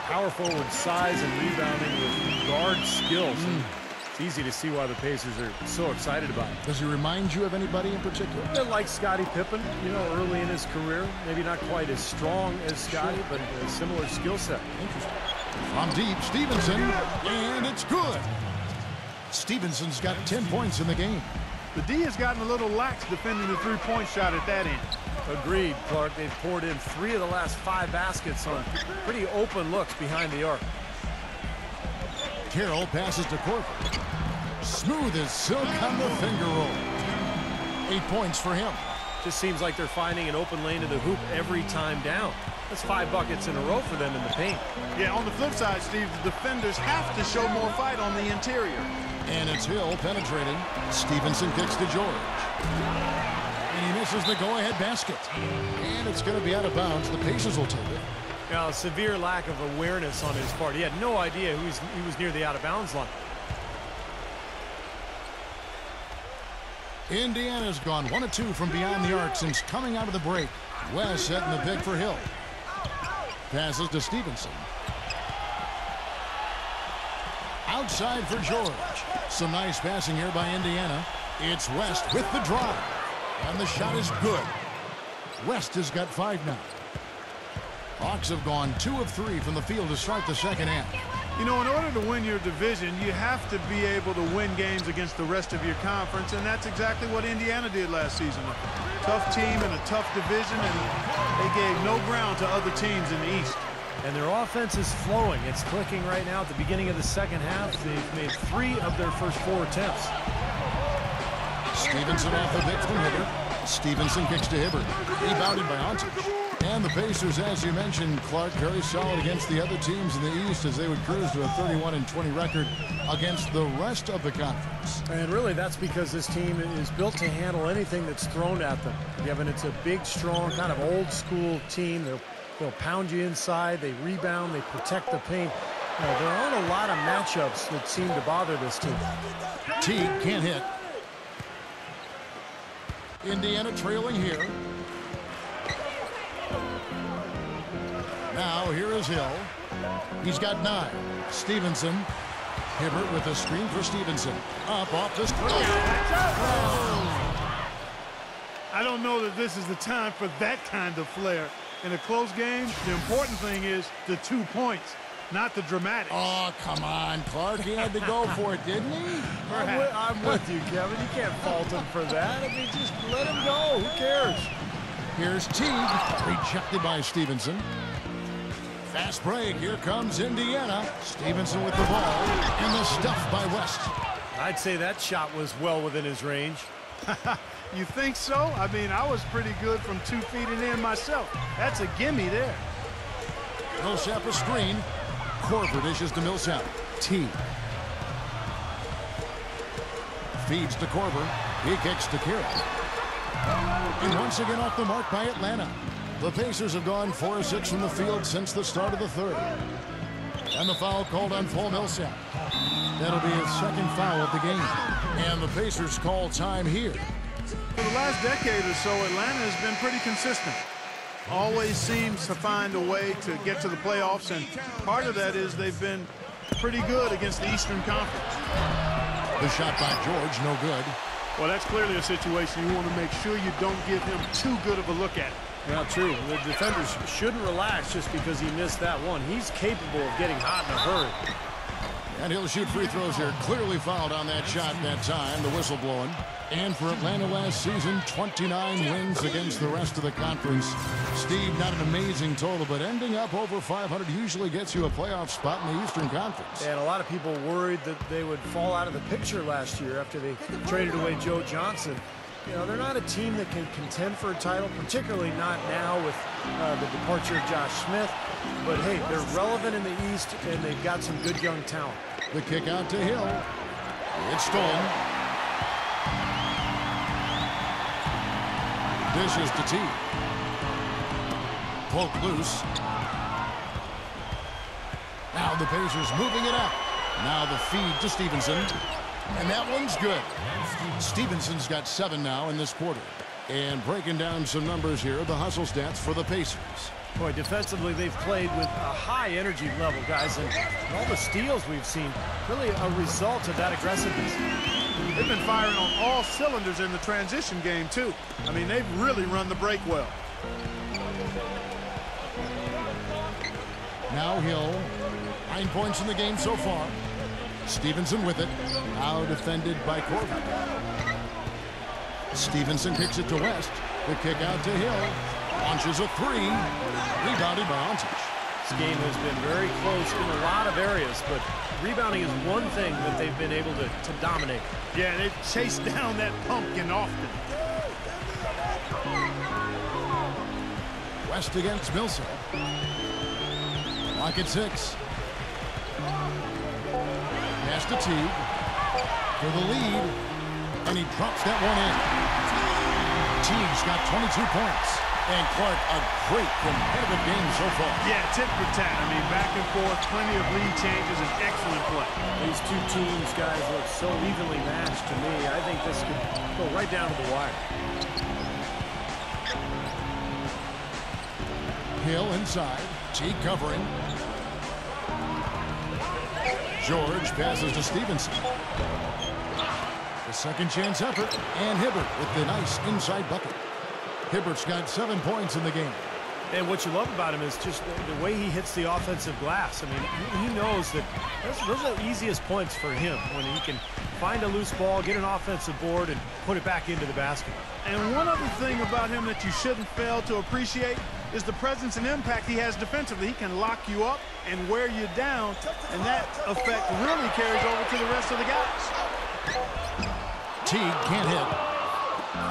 [SPEAKER 2] power forward size and rebounding with guard skills. It's easy to see why the Pacers are so excited about him.
[SPEAKER 1] Does he remind you of anybody in particular?
[SPEAKER 2] They're like Scottie Pippen, you know, early in his career. Maybe not quite as strong as Scottie, but a similar skill set.
[SPEAKER 1] Interesting. From deep, Stephenson, and it's good. Stephenson's got 10 points in the game.
[SPEAKER 3] The D has gotten a little lax defending the three-point shot at that end.
[SPEAKER 2] Agreed, Clark. They've poured in 3 of the last 5 baskets on pretty open looks behind the arc.
[SPEAKER 1] Carroll passes to Korver. Smooth as silk on the finger roll. 8 points for him.
[SPEAKER 2] Just seems like they're finding an open lane to the hoop every time down. That's 5 buckets in a row for them in the paint.
[SPEAKER 3] Yeah, on the flip side, Steve, the defenders have to show more fight on the interior.
[SPEAKER 1] And it's Hill penetrating. Stephenson kicks to George. And he misses the go-ahead basket. And it's going to be out of bounds. The Pacers will take it.
[SPEAKER 2] Now, a severe lack of awareness on his part. He had no idea he was near the out-of-bounds line.
[SPEAKER 1] Indiana's gone 1 of 2 from beyond the arc since coming out of the break. West setting the pick for Hill. Passes to Stephenson. Outside for George. Some nice passing here by Indiana. It's West with the drive. And the shot is good. West has got 5 now. Hawks have gone 2 of 3 from the field to start the second half.
[SPEAKER 3] You know, in order to win your division, you have to be able to win games against the rest of your conference, and that's exactly what Indiana did last season. A tough team and a tough division, and they gave no ground to other teams in the East.
[SPEAKER 2] And their offense is flowing. It's clicking right now at the beginning of the second half. They've made 3 of their first 4 attempts.
[SPEAKER 1] Stephenson off the pick from Hibbert. Stephenson kicks to Hibbert. Rebounded by Antic. And the Pacers, as you mentioned, Clark, very solid against the other teams in the East as they would cruise to a 31-20 record against the rest of the conference.
[SPEAKER 2] And really, that's because this team is built to handle anything that's thrown at them. Kevin, it's a big, strong, kind of old-school team. They'll pound you inside. They rebound. They protect the paint. There aren't a lot of matchups that seem to bother this team.
[SPEAKER 1] Teague can't hit. Indiana trailing here. Now here is Hill. He's got 9. Stephenson. Hibbert with a screen for Stephenson. Up off the screen.
[SPEAKER 3] I don't know that this is the time for that kind of flair. In a close game, the important thing is the 2 points, not the dramatics.
[SPEAKER 1] Oh, come on, Clark. He had to go for it, didn't he?
[SPEAKER 2] I'm with you, Kevin. You can't fault him for that. I mean, just let him go. Who cares?
[SPEAKER 1] Here's Teague. Rejected by Stephenson. Fast break. Here comes Indiana. Stephenson with the ball. And the stuff by West.
[SPEAKER 2] I'd say that shot was well within his range.
[SPEAKER 3] You think so? I mean, I was pretty good from 2 feet and in myself. That's a gimme there.
[SPEAKER 1] Millsap a screen. Korver dishes to Millsap. Teague. Feeds to Korver. He kicks to Carroll. And once again off the mark by Atlanta. The Pacers have gone 4 of 6 from the field since the start of the third. And the foul called on Paul Millsap. That'll be his 2nd foul of the game. And the Pacers call time here.
[SPEAKER 3] For the last decade or so, Atlanta has been pretty consistent. Always seems to find a way to get to the playoffs, and part of that is they've been pretty good against the Eastern Conference.
[SPEAKER 1] The shot by George, no good.
[SPEAKER 3] Well, that's clearly a situation you want to make sure you don't give him too good of a look at.
[SPEAKER 2] Not true. The defenders shouldn't relax just because he missed that one. He's capable of getting hot in a hurry.
[SPEAKER 1] And he'll shoot free throws here. Clearly fouled on that shot that time. The whistle blowing. And for Atlanta last season, 29 wins against the rest of the conference. Steve, not an amazing total, but ending up over 500 usually gets you a playoff spot in the Eastern Conference.
[SPEAKER 2] And a lot of people worried that they would fall out of the picture last year after they traded away Joe Johnson. You know, they're not a team that can contend for a title, particularly not now with the departure of Josh Smith. But, hey, they're relevant in the East, and they've got some good young talent.
[SPEAKER 1] The kick out to Hill. It's stolen. Dishes to Teague. Poke loose. Now the Pacers moving it up. Now the feed to Stephenson. And that one's good. Stephenson's got 7 now in this quarter. And breaking down some numbers here, the hustle stats for the Pacers.
[SPEAKER 2] Boy, defensively, they've played with a high energy level, guys, and all the steals we've seen, really a result of that aggressiveness.
[SPEAKER 3] They've been firing on all cylinders in the transition game, too. I mean, they've really run the break well.
[SPEAKER 1] Now Hill, 9 points in the game so far. Stephenson with it, now defended by Korver. Stephenson kicks it to West. The kick out to Hill. Launches a three. Rebounded by Antic.
[SPEAKER 2] This game has been very close in a lot of areas, but rebounding is one thing that they've been able to dominate.
[SPEAKER 3] Yeah, they've chased down that pumpkin often.
[SPEAKER 1] West against Millsap. Lock at 6. Pass to Teague for the lead, and he drops that one in. Teague's got 22 points. And Clark, a great competitive game so far.
[SPEAKER 3] Yeah, tit for tat. I mean, back and forth, plenty of lead changes, and excellent play.
[SPEAKER 2] These two teams, guys, look so evenly matched to me. I think this could go right down to the wire.
[SPEAKER 1] Hill inside. Teague covering. George passes to Stephenson. The second chance effort. And Hibbert with the nice inside bucket. Hibbert's got 7 points in the game.
[SPEAKER 2] And what you love about him is just the way he hits the offensive glass. I mean, he knows that those are the easiest points for him, when he can find a loose ball, get an offensive board, and put it back into the basket.
[SPEAKER 3] And one other thing about him that you shouldn't fail to appreciate is the presence and impact he has defensively. He can lock you up and wear you down, and that effect really carries over to the rest of the guys.
[SPEAKER 1] Teague can't hit.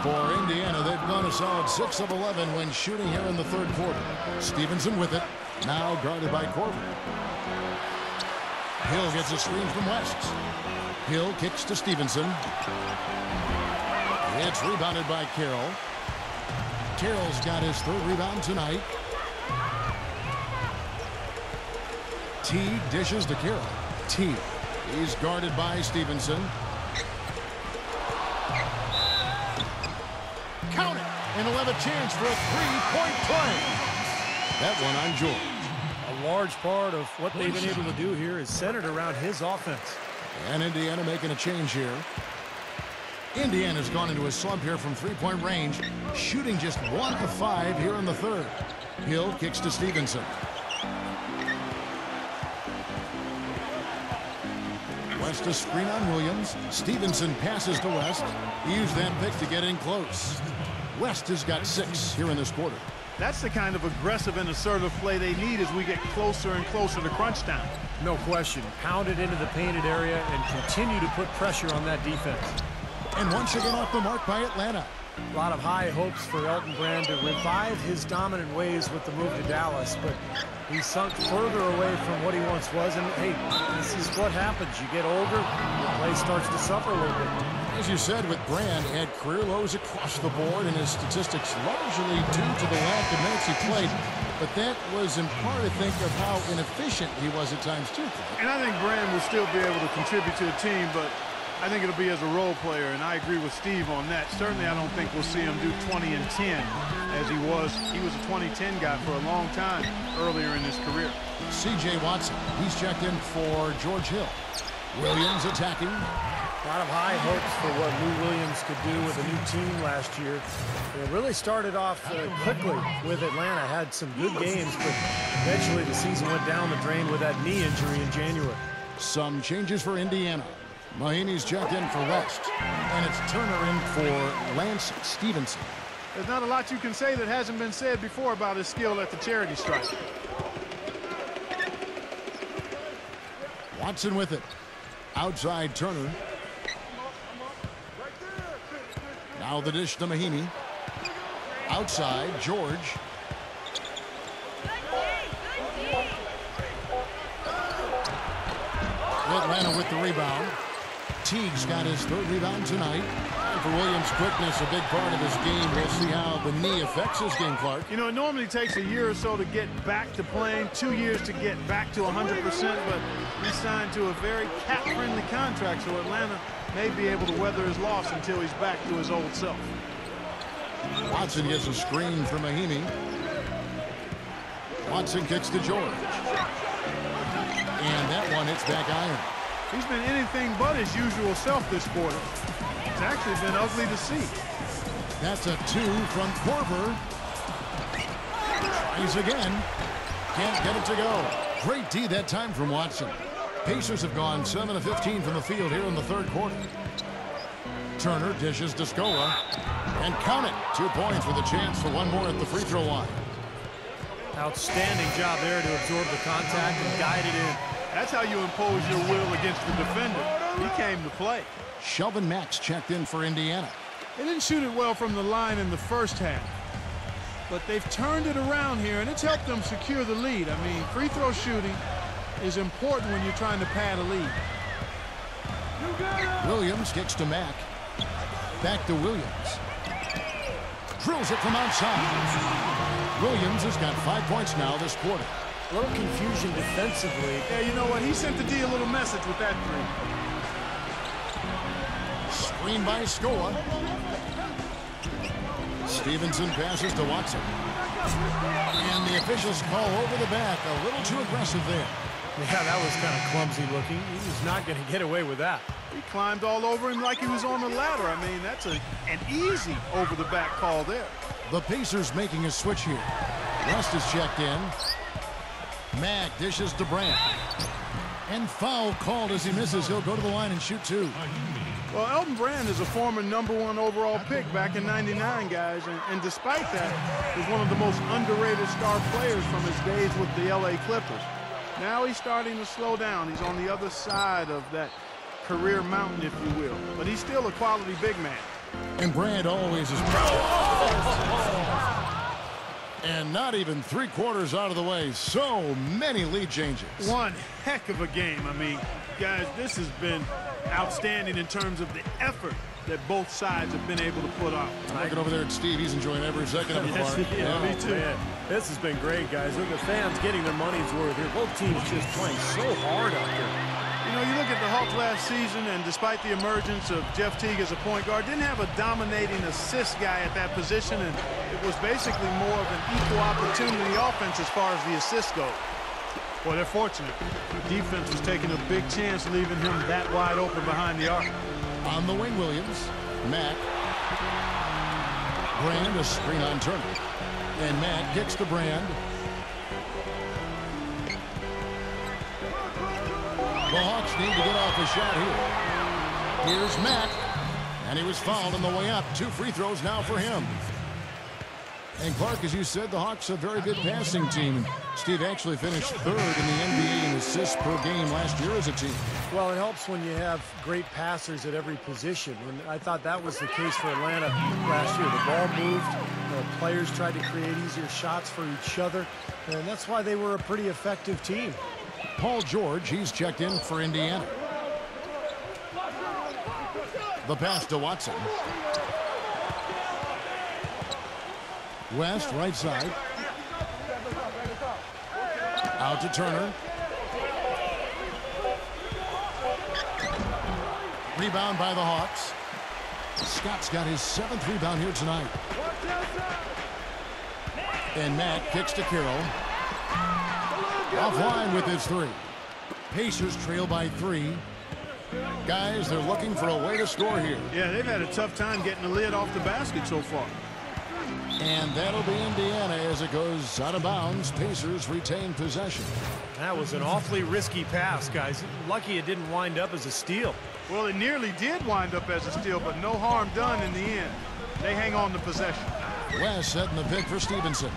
[SPEAKER 1] For Indiana, they've gone a solid 6 of 11 when shooting here in the third quarter. Stephenson with it, now guarded by Korver. Hill gets a screen from West. Hill kicks to Stephenson. It's rebounded by Carroll. Carroll's got his third rebound tonight. Teague dishes to Carroll. Teague, he's guarded by Stephenson. Count it, and he'll have a chance for a three-point play. That one on George.
[SPEAKER 2] A large part of what they've been able to do here is centered around his offense.
[SPEAKER 1] And Indiana making a change here. Indiana's gone into a slump here from three-point range, shooting just 1 of 5 here in the third. Hill kicks to Stephenson. West a screen on Williams. Stephenson passes to West. He used that pick to get in close. West has got 6 here in this quarter.
[SPEAKER 3] That's the kind of aggressive and assertive play they need as we get closer and closer to crunch time.
[SPEAKER 2] No question. Pound it into the painted area and continue to put pressure on that defense.
[SPEAKER 1] And once again off the mark by Atlanta.
[SPEAKER 2] A lot of high hopes for Elton Brand to revive his dominant ways with the move to Dallas, but he's sunk further away from what he once was. And hey, this is what happens. You get older, your play starts to suffer a little bit.
[SPEAKER 1] As you said, with Brand, had career lows across the board, and his statistics largely due to the lack of minutes he played. But that was in part, I think, of how inefficient he was at times, too.
[SPEAKER 3] And I think Brand will still be able to contribute to the team, but I think it'll be as a role player, and I agree with Steve on that. Certainly, I don't think we'll see him do 20 and 10 as he was. He was a 20-10 guy for a long time earlier in his career.
[SPEAKER 1] C.J. Watson, he's checked in for George Hill. Williams attacking.
[SPEAKER 2] A lot of high hopes for what Lou Williams could do with a new team last year. It really started off quickly with Atlanta, had some good games, but eventually the season went down the drain with that knee injury in January.
[SPEAKER 1] Some changes for Indiana. Mahinmi's checked in for West, and it's Turner in for Lance Stephenson.
[SPEAKER 3] There's not a lot you can say that hasn't been said before about his skill at the charity stripe.
[SPEAKER 1] Watson with it. Outside Turner. Now the dish to Mahinmi. Outside George. Atlanta with the rebound. Teague's got his third rebound tonight. And for Williams' quickness, a big part of his game. We'll see how the knee affects his game, Clark.
[SPEAKER 3] You know, it normally takes a year or so to get back to playing, 2 years to get back to 100%, but he signed to a very cap-friendly contract, so Atlanta may be able to weather his loss until he's back to his old self.
[SPEAKER 1] Watson gets a screen from Mahinmi. Watson kicks to George. And that one hits back iron.
[SPEAKER 3] He's been anything but his usual self this quarter. It's actually been ugly to see.
[SPEAKER 1] That's a 2 from Korver. Tries again. Can't get it to go. Great D that time from Watson. Pacers have gone 7 of 15 from the field here in the third quarter. Turner dishes to Scola. And count it. 2 points with a chance for one more at the free throw line.
[SPEAKER 2] Outstanding job there to absorb the contact and guide it in.
[SPEAKER 3] That's how you impose your will against the defender. He came to play.
[SPEAKER 1] Shelvin Mack's checked in for Indiana.
[SPEAKER 3] They didn't shoot it well from the line in the first half, but they've turned it around here, and it's helped them secure the lead. I mean, free throw shooting is important when you're trying to pad a lead.
[SPEAKER 1] Williams kicks to Mack. Back to Williams. Drills it from outside. Williams has got 5 points now this quarter.
[SPEAKER 2] A little confusion defensively.
[SPEAKER 3] Yeah, you know what? He sent the D a little message with that three.
[SPEAKER 1] Screen by Scola. Stephenson passes to Watson. And the officials call over the back. A little too aggressive there.
[SPEAKER 2] Yeah, that was kind of clumsy looking. He was not going to get away with that.
[SPEAKER 3] He climbed all over him like he was on the ladder. I mean, that's an easy over-the-back call there.
[SPEAKER 1] The Pacers making a switch here. West is checked in. Mack dishes to Brand. And foul called as he misses. He'll go to the line and shoot 2.
[SPEAKER 3] Well, Elton Brand is a former #1 overall pick back in '99, guys. And despite that, he's one of the most underrated star players from his days with the LA Clippers. Now he's starting to slow down. He's on the other side of that career mountain, if you will. But he's still a quality big man.
[SPEAKER 1] And Brand always is. And not even 3/4 out of the way. So many lead changes.
[SPEAKER 3] One heck of a game. I mean, guys, this has been outstanding in terms of the effort that both sides have been able to put on.
[SPEAKER 1] Looking over there at Steve. He's enjoying every second of the
[SPEAKER 2] Yes,
[SPEAKER 1] part.
[SPEAKER 2] yeah, me too. Man, this has been great, guys. Look, the fans getting their money's worth here. Both teams just playing so hard out there.
[SPEAKER 3] You know, you look at the Hawks last season, and despite the emergence of Jeff Teague as a point guard, didn't have a dominating assist guy at that position, and it was basically more of an equal opportunity offense as far as the assists go. Well, they're fortunate. The defense was taking a big chance, leaving him that wide open behind the arc.
[SPEAKER 1] On the wing, Williams. Mack. Brand, a screen on Turner. And Mack kicks to Brand. The Hawks need to get off a shot here. Here's Mack. And he was fouled on the way up. 2 free throws now for him. And Clark, as you said, the Hawks a very good passing team. Steve actually finished 3rd in the NBA in assists per game last year as a team.
[SPEAKER 2] Well, it helps when you have great passers at every position. And I thought that was the case for Atlanta last year. The ball moved. The players tried to create easier shots for each other. And that's why they were a pretty effective team.
[SPEAKER 1] Paul George, he's checked in for Indiana. The pass to Watson. West, right side. Out to Turner. Rebound by the Hawks. Scott's got his 7th rebound here tonight. And Mack kicks to Carroll. Offline with his 3. Pacers trail by 3. Guys, they're looking for a way to score here.
[SPEAKER 3] Yeah, they've had a tough time getting the lid off the basket so far.
[SPEAKER 1] And that'll be Indiana as it goes out of bounds. Pacers retain possession.
[SPEAKER 2] That was an awfully risky pass, guys. Lucky it didn't wind up as a steal.
[SPEAKER 3] Well, it nearly did wind up as a steal, but no harm done in the end. They hang on to possession.
[SPEAKER 1] West setting the pick for Stephenson.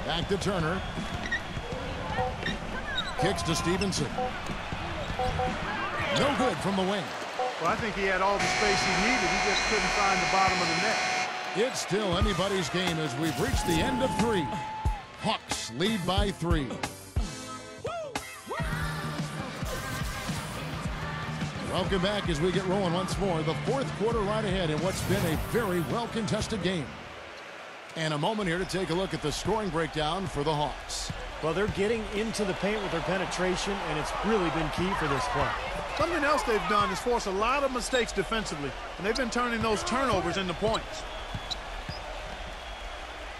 [SPEAKER 1] Back to Turner. Kicks to Stephenson. No good from the wing.
[SPEAKER 3] Well, I think he had all the space he needed. He just couldn't find the bottom of the net.
[SPEAKER 1] It's still anybody's game as we've reached the end of 3. Hawks lead by 3. Welcome back as we get rolling once more. The 4th quarter right ahead in what's been a very well-contested game. And a moment here to take a look at the scoring breakdown for the Hawks.
[SPEAKER 2] Well, they're getting into the paint with their penetration, and it's really been key for this play.
[SPEAKER 3] Something else they've done is force a lot of mistakes defensively, and they've been turning those turnovers into points.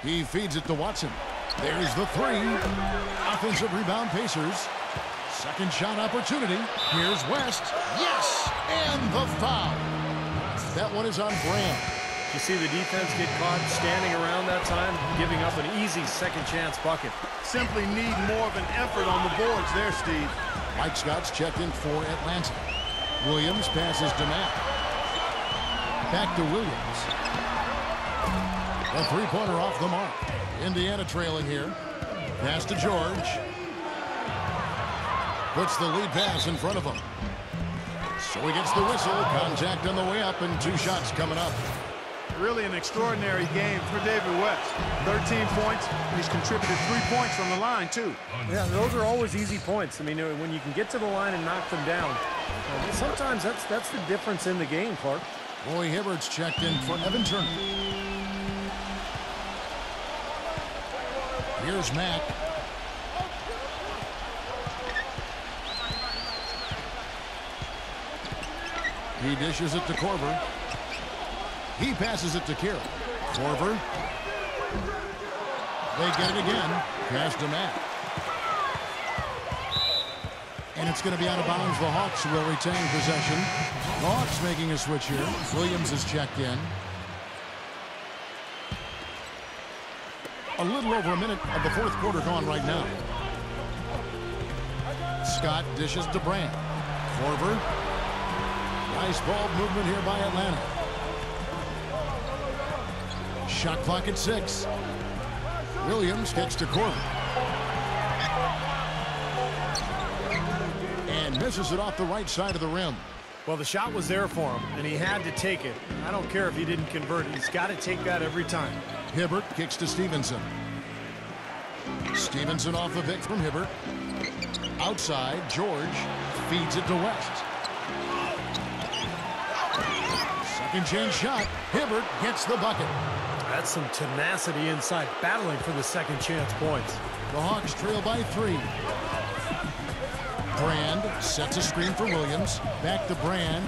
[SPEAKER 1] He feeds it to Watson. There's the 3. Offensive rebound, Pacers. Second shot opportunity. Here's West. Yes! And the foul. That one is on Brand.
[SPEAKER 2] You see the defense get caught standing around that time, giving up an easy second chance bucket.
[SPEAKER 3] Simply need more of an effort on the boards there, Steve.
[SPEAKER 1] Mike Scott's checked in for Atlanta. Williams passes to Mack. Back to Williams. A three-pointer off the mark. Indiana trailing here. Pass to George. Puts the lead pass in front of him. So he gets the whistle. Contact on the way up and 2 shots coming up.
[SPEAKER 3] Really an extraordinary game for David West. 13 points, and he's contributed 3 points from the line, too.
[SPEAKER 2] Yeah, those are always easy points. I mean, when you can get to the line and knock them down, sometimes that's the difference in the game, Clark.
[SPEAKER 1] Boy, Hibbert's checked in for Evan Turner. Here's Mack. He dishes it to Korver. He passes it to Carroll. Korver. They get it again. Pass to Mack. And it's going to be out of bounds. The Hawks will retain possession. The Hawks making a switch here. Williams is checked in. A little over a minute of the fourth quarter gone right now. Scott dishes to Brand. Korver. Nice ball movement here by Atlanta. Shot clock at 6. Williams gets to Korver. And misses it off the right side of the rim.
[SPEAKER 2] Well, the shot was there for him, and he had to take it. I don't care if he didn't convert it. He's got to take that every time.
[SPEAKER 1] Hibbert kicks to Stephenson. Stephenson off the pick from Hibbert. Outside, George feeds it to West. Second chance shot. Hibbert gets the bucket.
[SPEAKER 2] That's some tenacity inside, battling for the second chance points.
[SPEAKER 1] The Hawks trail by 3. Brand sets a screen for Williams. Back to Brand.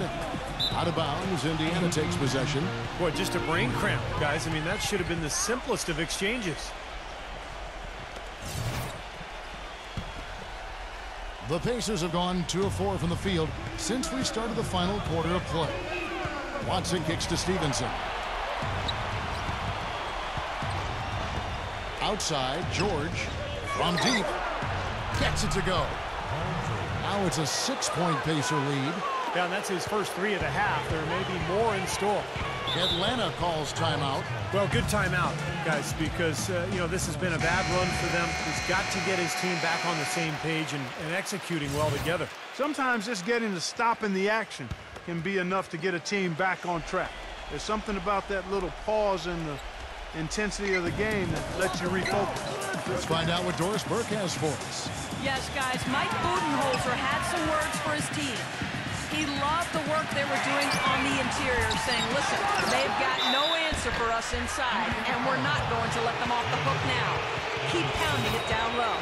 [SPEAKER 1] Out of bounds. Indiana takes possession.
[SPEAKER 2] Boy, just a brain cramp, guys. I mean, that should have been the simplest of exchanges.
[SPEAKER 1] The Pacers have gone 2 of 4 from the field since we started the final quarter of play. Watson kicks to Stephenson. Outside, George from deep gets it to go. Now it's a 6-point Pacer lead.
[SPEAKER 2] Yeah, and that's his first 3 of the half. There may be more in store.
[SPEAKER 1] Atlanta calls timeout.
[SPEAKER 2] Well, good timeout, guys, because, you know, this has been a bad run for them. He's got to get his team back on the same page and executing well together.
[SPEAKER 3] Sometimes just getting to stop in the action can be enough to get a team back on track. There's something about that little pause in the intensity of the game that lets you refocus.
[SPEAKER 1] Let's find out what Doris Burke has for us.
[SPEAKER 4] Yes, guys, Mike Budenholzer had some words for his team. He loved the work they were doing on the interior, saying, listen, they've got no answer for us inside, and we're not going to let them off the hook now. Keep pounding it down low.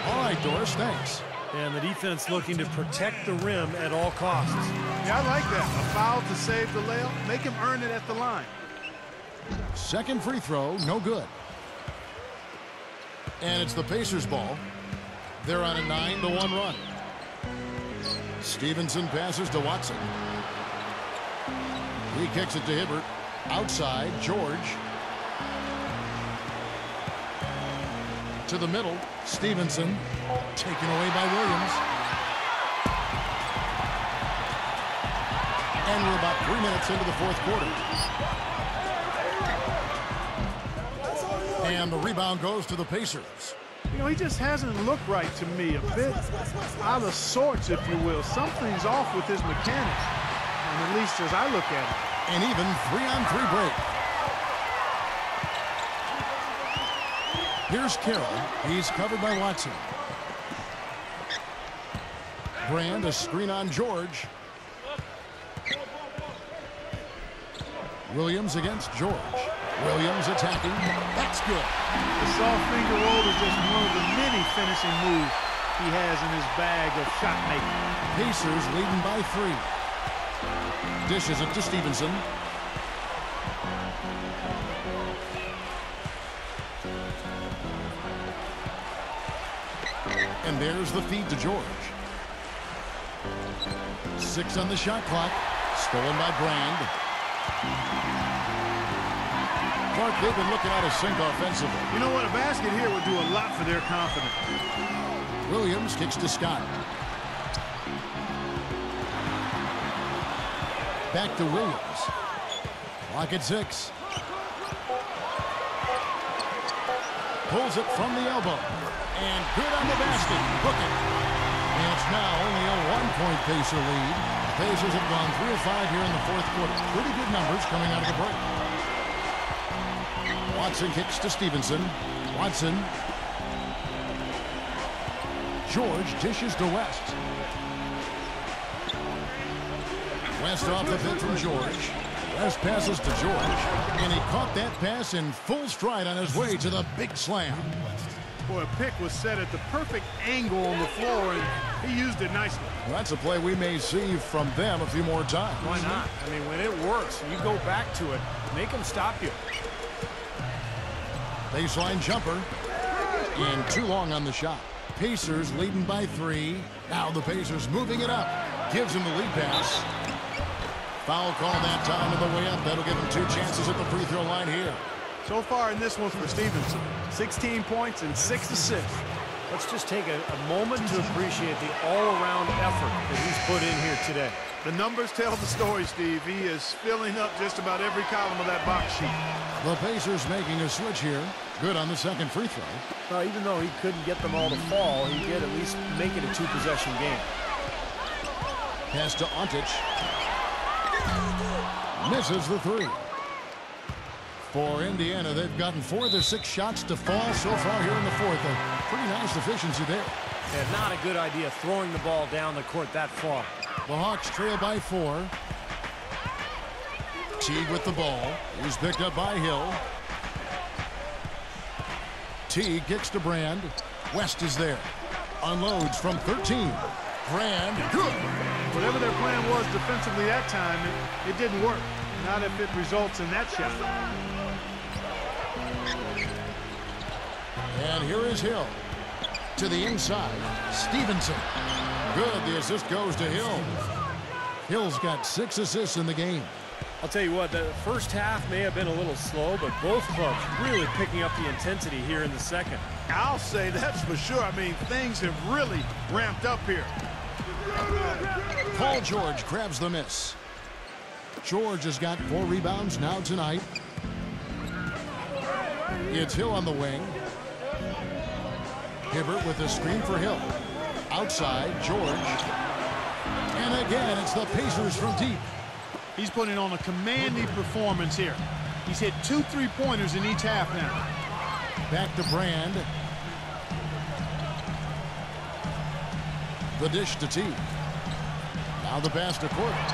[SPEAKER 1] All right, Doris, thanks.
[SPEAKER 2] And the defense looking to protect the rim at all costs.
[SPEAKER 3] Yeah, I like that. A foul to save the layup. Make him earn it at the line.
[SPEAKER 1] Second free throw, no good. And it's the Pacers' ball. They're on a 9-1 run. Stephenson passes to Watson. He kicks it to Hibbert. Outside, George. To the middle, Stephenson. Taken away by Williams. And we're about 3 minutes into the fourth quarter. And the rebound goes to the Pacers.
[SPEAKER 3] You know, he just hasn't looked right to me. A bit out of sorts, if you will. Something's off with his mechanics, and at least as I look at it.
[SPEAKER 1] An even 3-on-3 break. Here's Carroll. He's covered by Watson. Brand, a screen on George. Williams against George. Williams attacking. That's good.
[SPEAKER 3] The soft finger roll is just one of the many finishing moves he has in his bag of shot making.
[SPEAKER 1] Pacers leading by 3. Dishes it to Stephenson. And there's the feed to George. 6 on the shot clock. Stolen by Brand. Clark, they've been looking out of sync offensively.
[SPEAKER 3] You know what? A basket here would do a lot for their confidence.
[SPEAKER 1] Williams kicks to Scott. Back to Williams. Clock at 6. Pulls it from the elbow. And good on the basket. Book it. And it's now only a 1-point Pacer lead. The Pacers have gone 3 of 5 here in the fourth quarter. Pretty good numbers coming out of the break. Watson kicks to Stephenson. Watson. George dishes to West. West off the pick from George. West passes to George. And he caught that pass in full stride on his way to the big slam.
[SPEAKER 3] Boy, a pick was set at the perfect angle on the floor, and he used it nicely.
[SPEAKER 1] Well, that's a play we may see from them a few more times.
[SPEAKER 2] Why not? I mean, when it works, you go back to it, make them stop you.
[SPEAKER 1] Baseline jumper. And too long on the shot. Pacers leading by 3. Now the Pacers moving it up. Gives him the lead pass. Foul call that time on the way up. That'll give him 2 chances at the free throw line here.
[SPEAKER 3] So far in this one for Stephenson, 16 points and 6 assists.
[SPEAKER 2] Let's just take a moment to appreciate the all-around effort that he's put in here today.
[SPEAKER 3] The numbers tell the story, Steve. He is filling up just about every column of that box sheet.
[SPEAKER 1] The Pacers making a switch here. Good on the second free throw.
[SPEAKER 2] Well, even though he couldn't get them all to fall, he did at least make it a 2-possession game.
[SPEAKER 1] Pass to Antic. Misses the 3. For Indiana, they've gotten 4 of their 6 shots to fall so far here in the fourth. A pretty nice efficiency there.
[SPEAKER 2] Yeah, not a good idea throwing the ball down the court that far.
[SPEAKER 1] The Hawks trail by 4. Teague with the ball. He's picked up by Hill. Teague kicks to Brand. West is there. Unloads from 13. Brand, good.
[SPEAKER 3] Whatever their plan was defensively that time, it didn't work. Not if it results in that shot.
[SPEAKER 1] And here is Hill. To the inside. Stephenson. Good. The assist goes to Hill. Hill's got 6 assists in the game.
[SPEAKER 2] I'll tell you what, the first half may have been a little slow, but both clubs really picking up the intensity here in the second.
[SPEAKER 3] I'll say that's for sure. I mean, things have really ramped up here.
[SPEAKER 1] Paul George grabs the miss. George has got 4 rebounds now tonight. It's Hill on the wing. Hibbert with a screen for Hill. Outside, George. And again, it's the Pacers from deep.
[SPEAKER 3] He's putting on a commanding performance here. He's hit 2 3-pointers in each half now.
[SPEAKER 1] Back to Brand. The dish to Teague. Now the pass to Korver.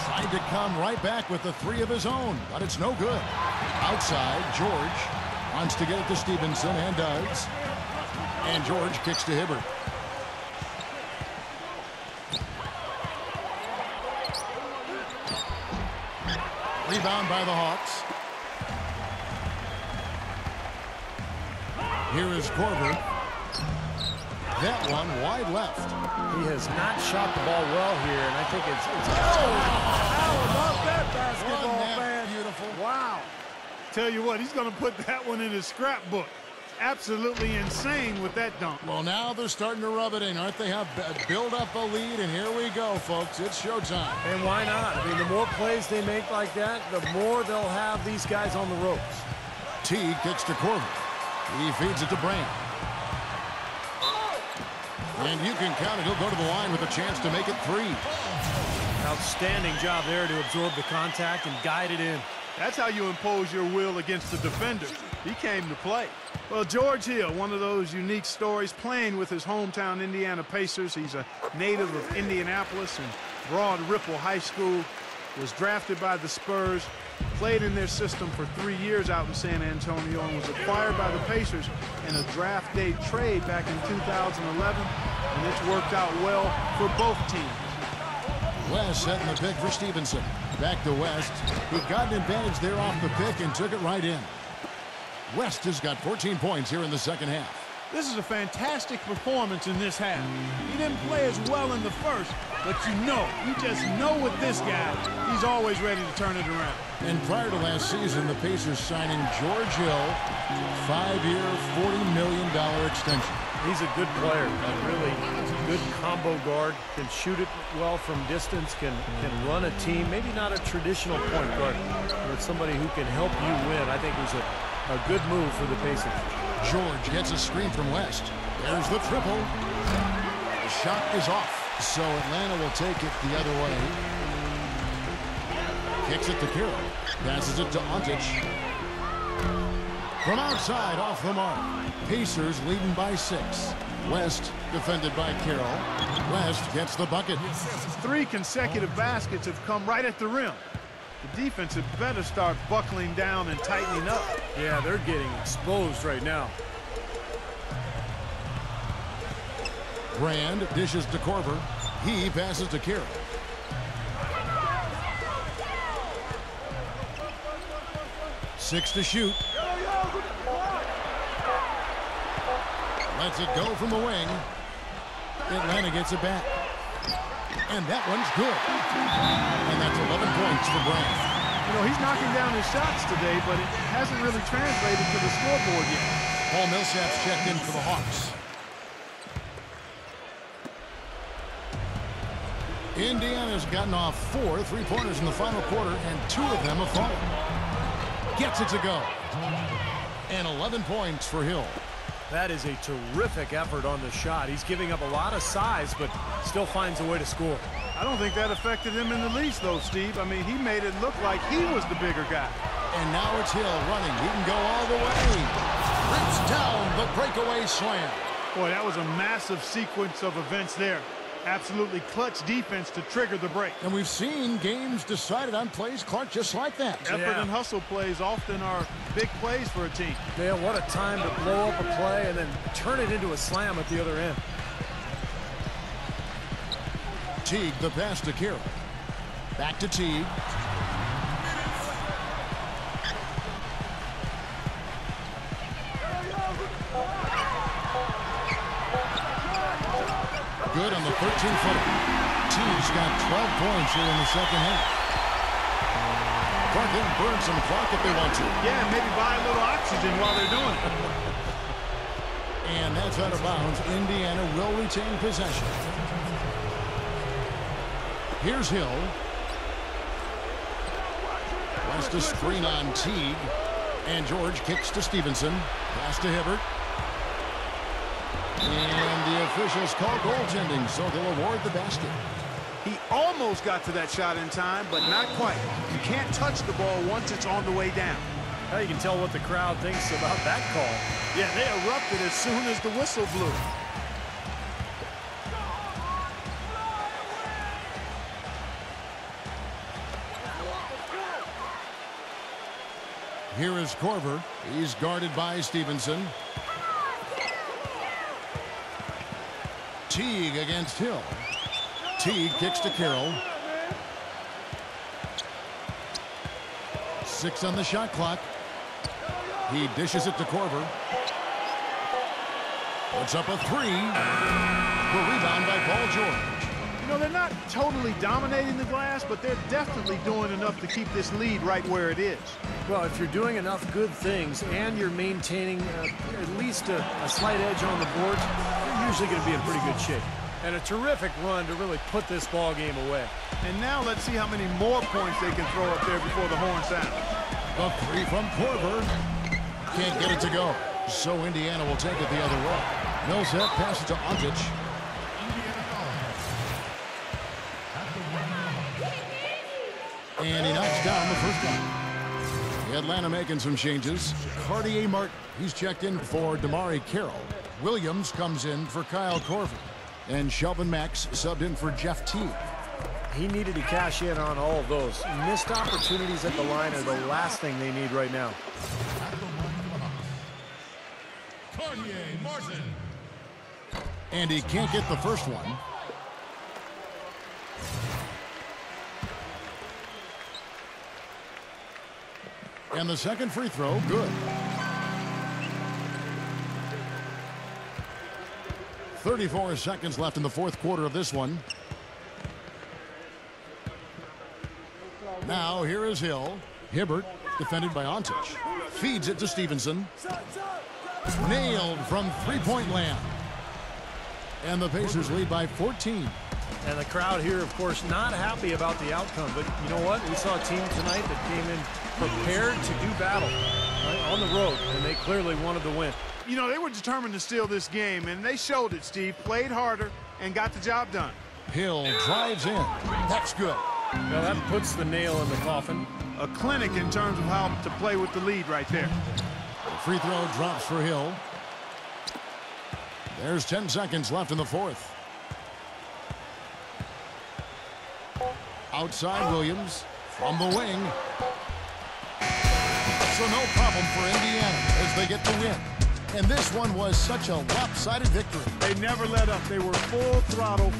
[SPEAKER 1] Tried to come right back with the 3 of his own, but it's no good. Outside, George wants to get it to Stephenson and does. And George kicks to Hibbert. Rebound by the Hawks. Here is Korver. That one wide left.
[SPEAKER 2] He has not shot the ball well here, and I think it's
[SPEAKER 3] How about that basketball,
[SPEAKER 1] Wasn't that
[SPEAKER 3] man?
[SPEAKER 1] beautiful?
[SPEAKER 3] Wow. Tell you what, he's going to put that one in his scrapbook. Absolutely insane with that dunk.
[SPEAKER 1] Well, now they're starting to rub it in, aren't they? Have build up a lead, and here we go, folks. It's showtime.
[SPEAKER 2] And why not? I mean, the more plays they make like that, the more they'll have these guys on the ropes.
[SPEAKER 1] Teague kicks to Korver. He feeds it to Brand. And you can count it. He'll go to the line with a chance to make it 3.
[SPEAKER 2] Outstanding job there to absorb the contact and guide it in.
[SPEAKER 3] That's how you impose your will against the defender. He came to play. Well, George Hill, one of those unique stories, playing with his hometown Indiana Pacers. He's a native of Indianapolis and Broad Ripple High School. Was drafted by the Spurs, played in their system for 3 years out in San Antonio, and was acquired by the Pacers in a draft day trade back in 2011. And it's worked out well for both teams.
[SPEAKER 1] West setting the pick for Stephenson. Back to West. He got an advantage there off the pick and took it right in. West has got 14 points here in the second half.
[SPEAKER 3] This is a fantastic performance in this half. He didn't play as well in the first, but you just know with this guy, he's always ready to turn it around.
[SPEAKER 1] And prior to last season, the Pacers signing George Hill, 5-year, $40 million extension.
[SPEAKER 2] He's a good player, but really good combo guard, can shoot it well from distance, can run a team. Maybe not a traditional point guard, but somebody who can help you win. I think it was a good move for the Pacers.
[SPEAKER 1] George gets a screen from West. There's the triple. The shot is off, so Atlanta will take it the other way. Kicks it to Carroll. Passes it to Antic. From outside, off the mark. Pacers leading by 6. West defended by Carroll. West gets the bucket.
[SPEAKER 3] 3 consecutive baskets have come right at the rim. The defense had better start buckling down and tightening up.
[SPEAKER 2] Yeah, they're getting exposed right now.
[SPEAKER 1] Brand dishes to Korver. He passes to Carroll. Six to shoot. Lets it go from the wing. Atlanta gets it back. And that one's good. And that's 11 points for Brand.
[SPEAKER 3] You know, he's knocking down his shots today, but it hasn't really translated to the scoreboard yet.
[SPEAKER 1] Paul Millsap's checked in for the Hawks. Indiana's gotten off 4 3-pointers in the final quarter, and 2 of them have fallen. Gets it to go. And 11 points for Hill.
[SPEAKER 2] That is a terrific effort on the shot. He's giving up a lot of size, but still finds a way to score.
[SPEAKER 3] I don't think that affected him in the least, though, Steve. I mean, he made it look like he was the bigger guy.
[SPEAKER 1] And now it's Hill running. He can go all the way. Rips down the breakaway slam.
[SPEAKER 3] Boy, that was a massive sequence of events there. Absolutely clutch defense to trigger the break.
[SPEAKER 1] And we've seen games decided on plays, Clark, just like that.
[SPEAKER 3] Effort and hustle plays often are big plays for a team.
[SPEAKER 2] Man, what a time to blow up a play and then turn it into a slam at the other end.
[SPEAKER 1] Teague, the pass to Carroll. Back to Teague. Good on the 13-footer. Teague's got 12 points here in the second half. Clark can burn some clock if they want to.
[SPEAKER 3] Yeah, maybe buy a little oxygen while they're doing it.
[SPEAKER 1] And that's out of bounds. Indiana will retain possession. Here's Hill. West a screen on Teague. And George kicks to Stephenson. Pass to Hibbert. And the officials call goaltending, so they'll award the basket.
[SPEAKER 3] He almost got to that shot in time, but not quite. You can't touch the ball once it's on the way down.
[SPEAKER 2] Now you can tell what the crowd thinks about that call.
[SPEAKER 3] Yeah, they erupted as soon as the whistle blew.
[SPEAKER 1] Here is Korver. He's guarded by Stephenson. Teague against Hill. Teague kicks to Carroll. 6 on the shot clock. He dishes it to Korver. Puts up a 3. The rebound by Paul George.
[SPEAKER 3] You know, they're not totally dominating the glass, but they're definitely doing enough to keep this lead right where it is.
[SPEAKER 2] Well, if you're doing enough good things and you're maintaining at least a slight edge on the boards, you're usually going to be in pretty good shape. And a terrific run to really put this ball game away.
[SPEAKER 3] And now let's see how many more points they can throw up there before the horn sounds.
[SPEAKER 1] The 3 from Korver. Can't get it to go. So Indiana will take it the other way. Millsap passes to Antic. And he knocks down the first one. Atlanta making some changes. Cartier Martin, he's checked in for Damari Carroll. Williams comes in for Kyle Korver. And Shelvin Max subbed in for Jeff Teague.
[SPEAKER 2] He needed to cash in on all of those. Missed opportunities at the line are the last thing they need right now.
[SPEAKER 1] And he can't get the first one. And the second free throw, good. 34 seconds left in the fourth quarter of this one. Now here is Hill. Hibbert, defended by Antic. Feeds it to Stephenson. Nailed from three-point land. And the Pacers lead by 14.
[SPEAKER 2] And the crowd here, of course, not happy about the outcome. But you know what? We saw a team tonight that came in prepared to do battle on the road, and they clearly wanted to win.
[SPEAKER 3] You know, they were determined to steal this game, and they showed it, Steve. Played harder and got the job done.
[SPEAKER 1] Hill drives in. That's good.
[SPEAKER 2] Well, that puts the nail in the coffin.
[SPEAKER 3] A clinic in terms of how to play with the lead right there.
[SPEAKER 1] The free throw drops for Hill. There's 10 seconds left in the fourth. Outside Williams from the wing. So no problem for Indiana as they get the win. And this one was such a lopsided victory.
[SPEAKER 3] They never let up. They were full throttle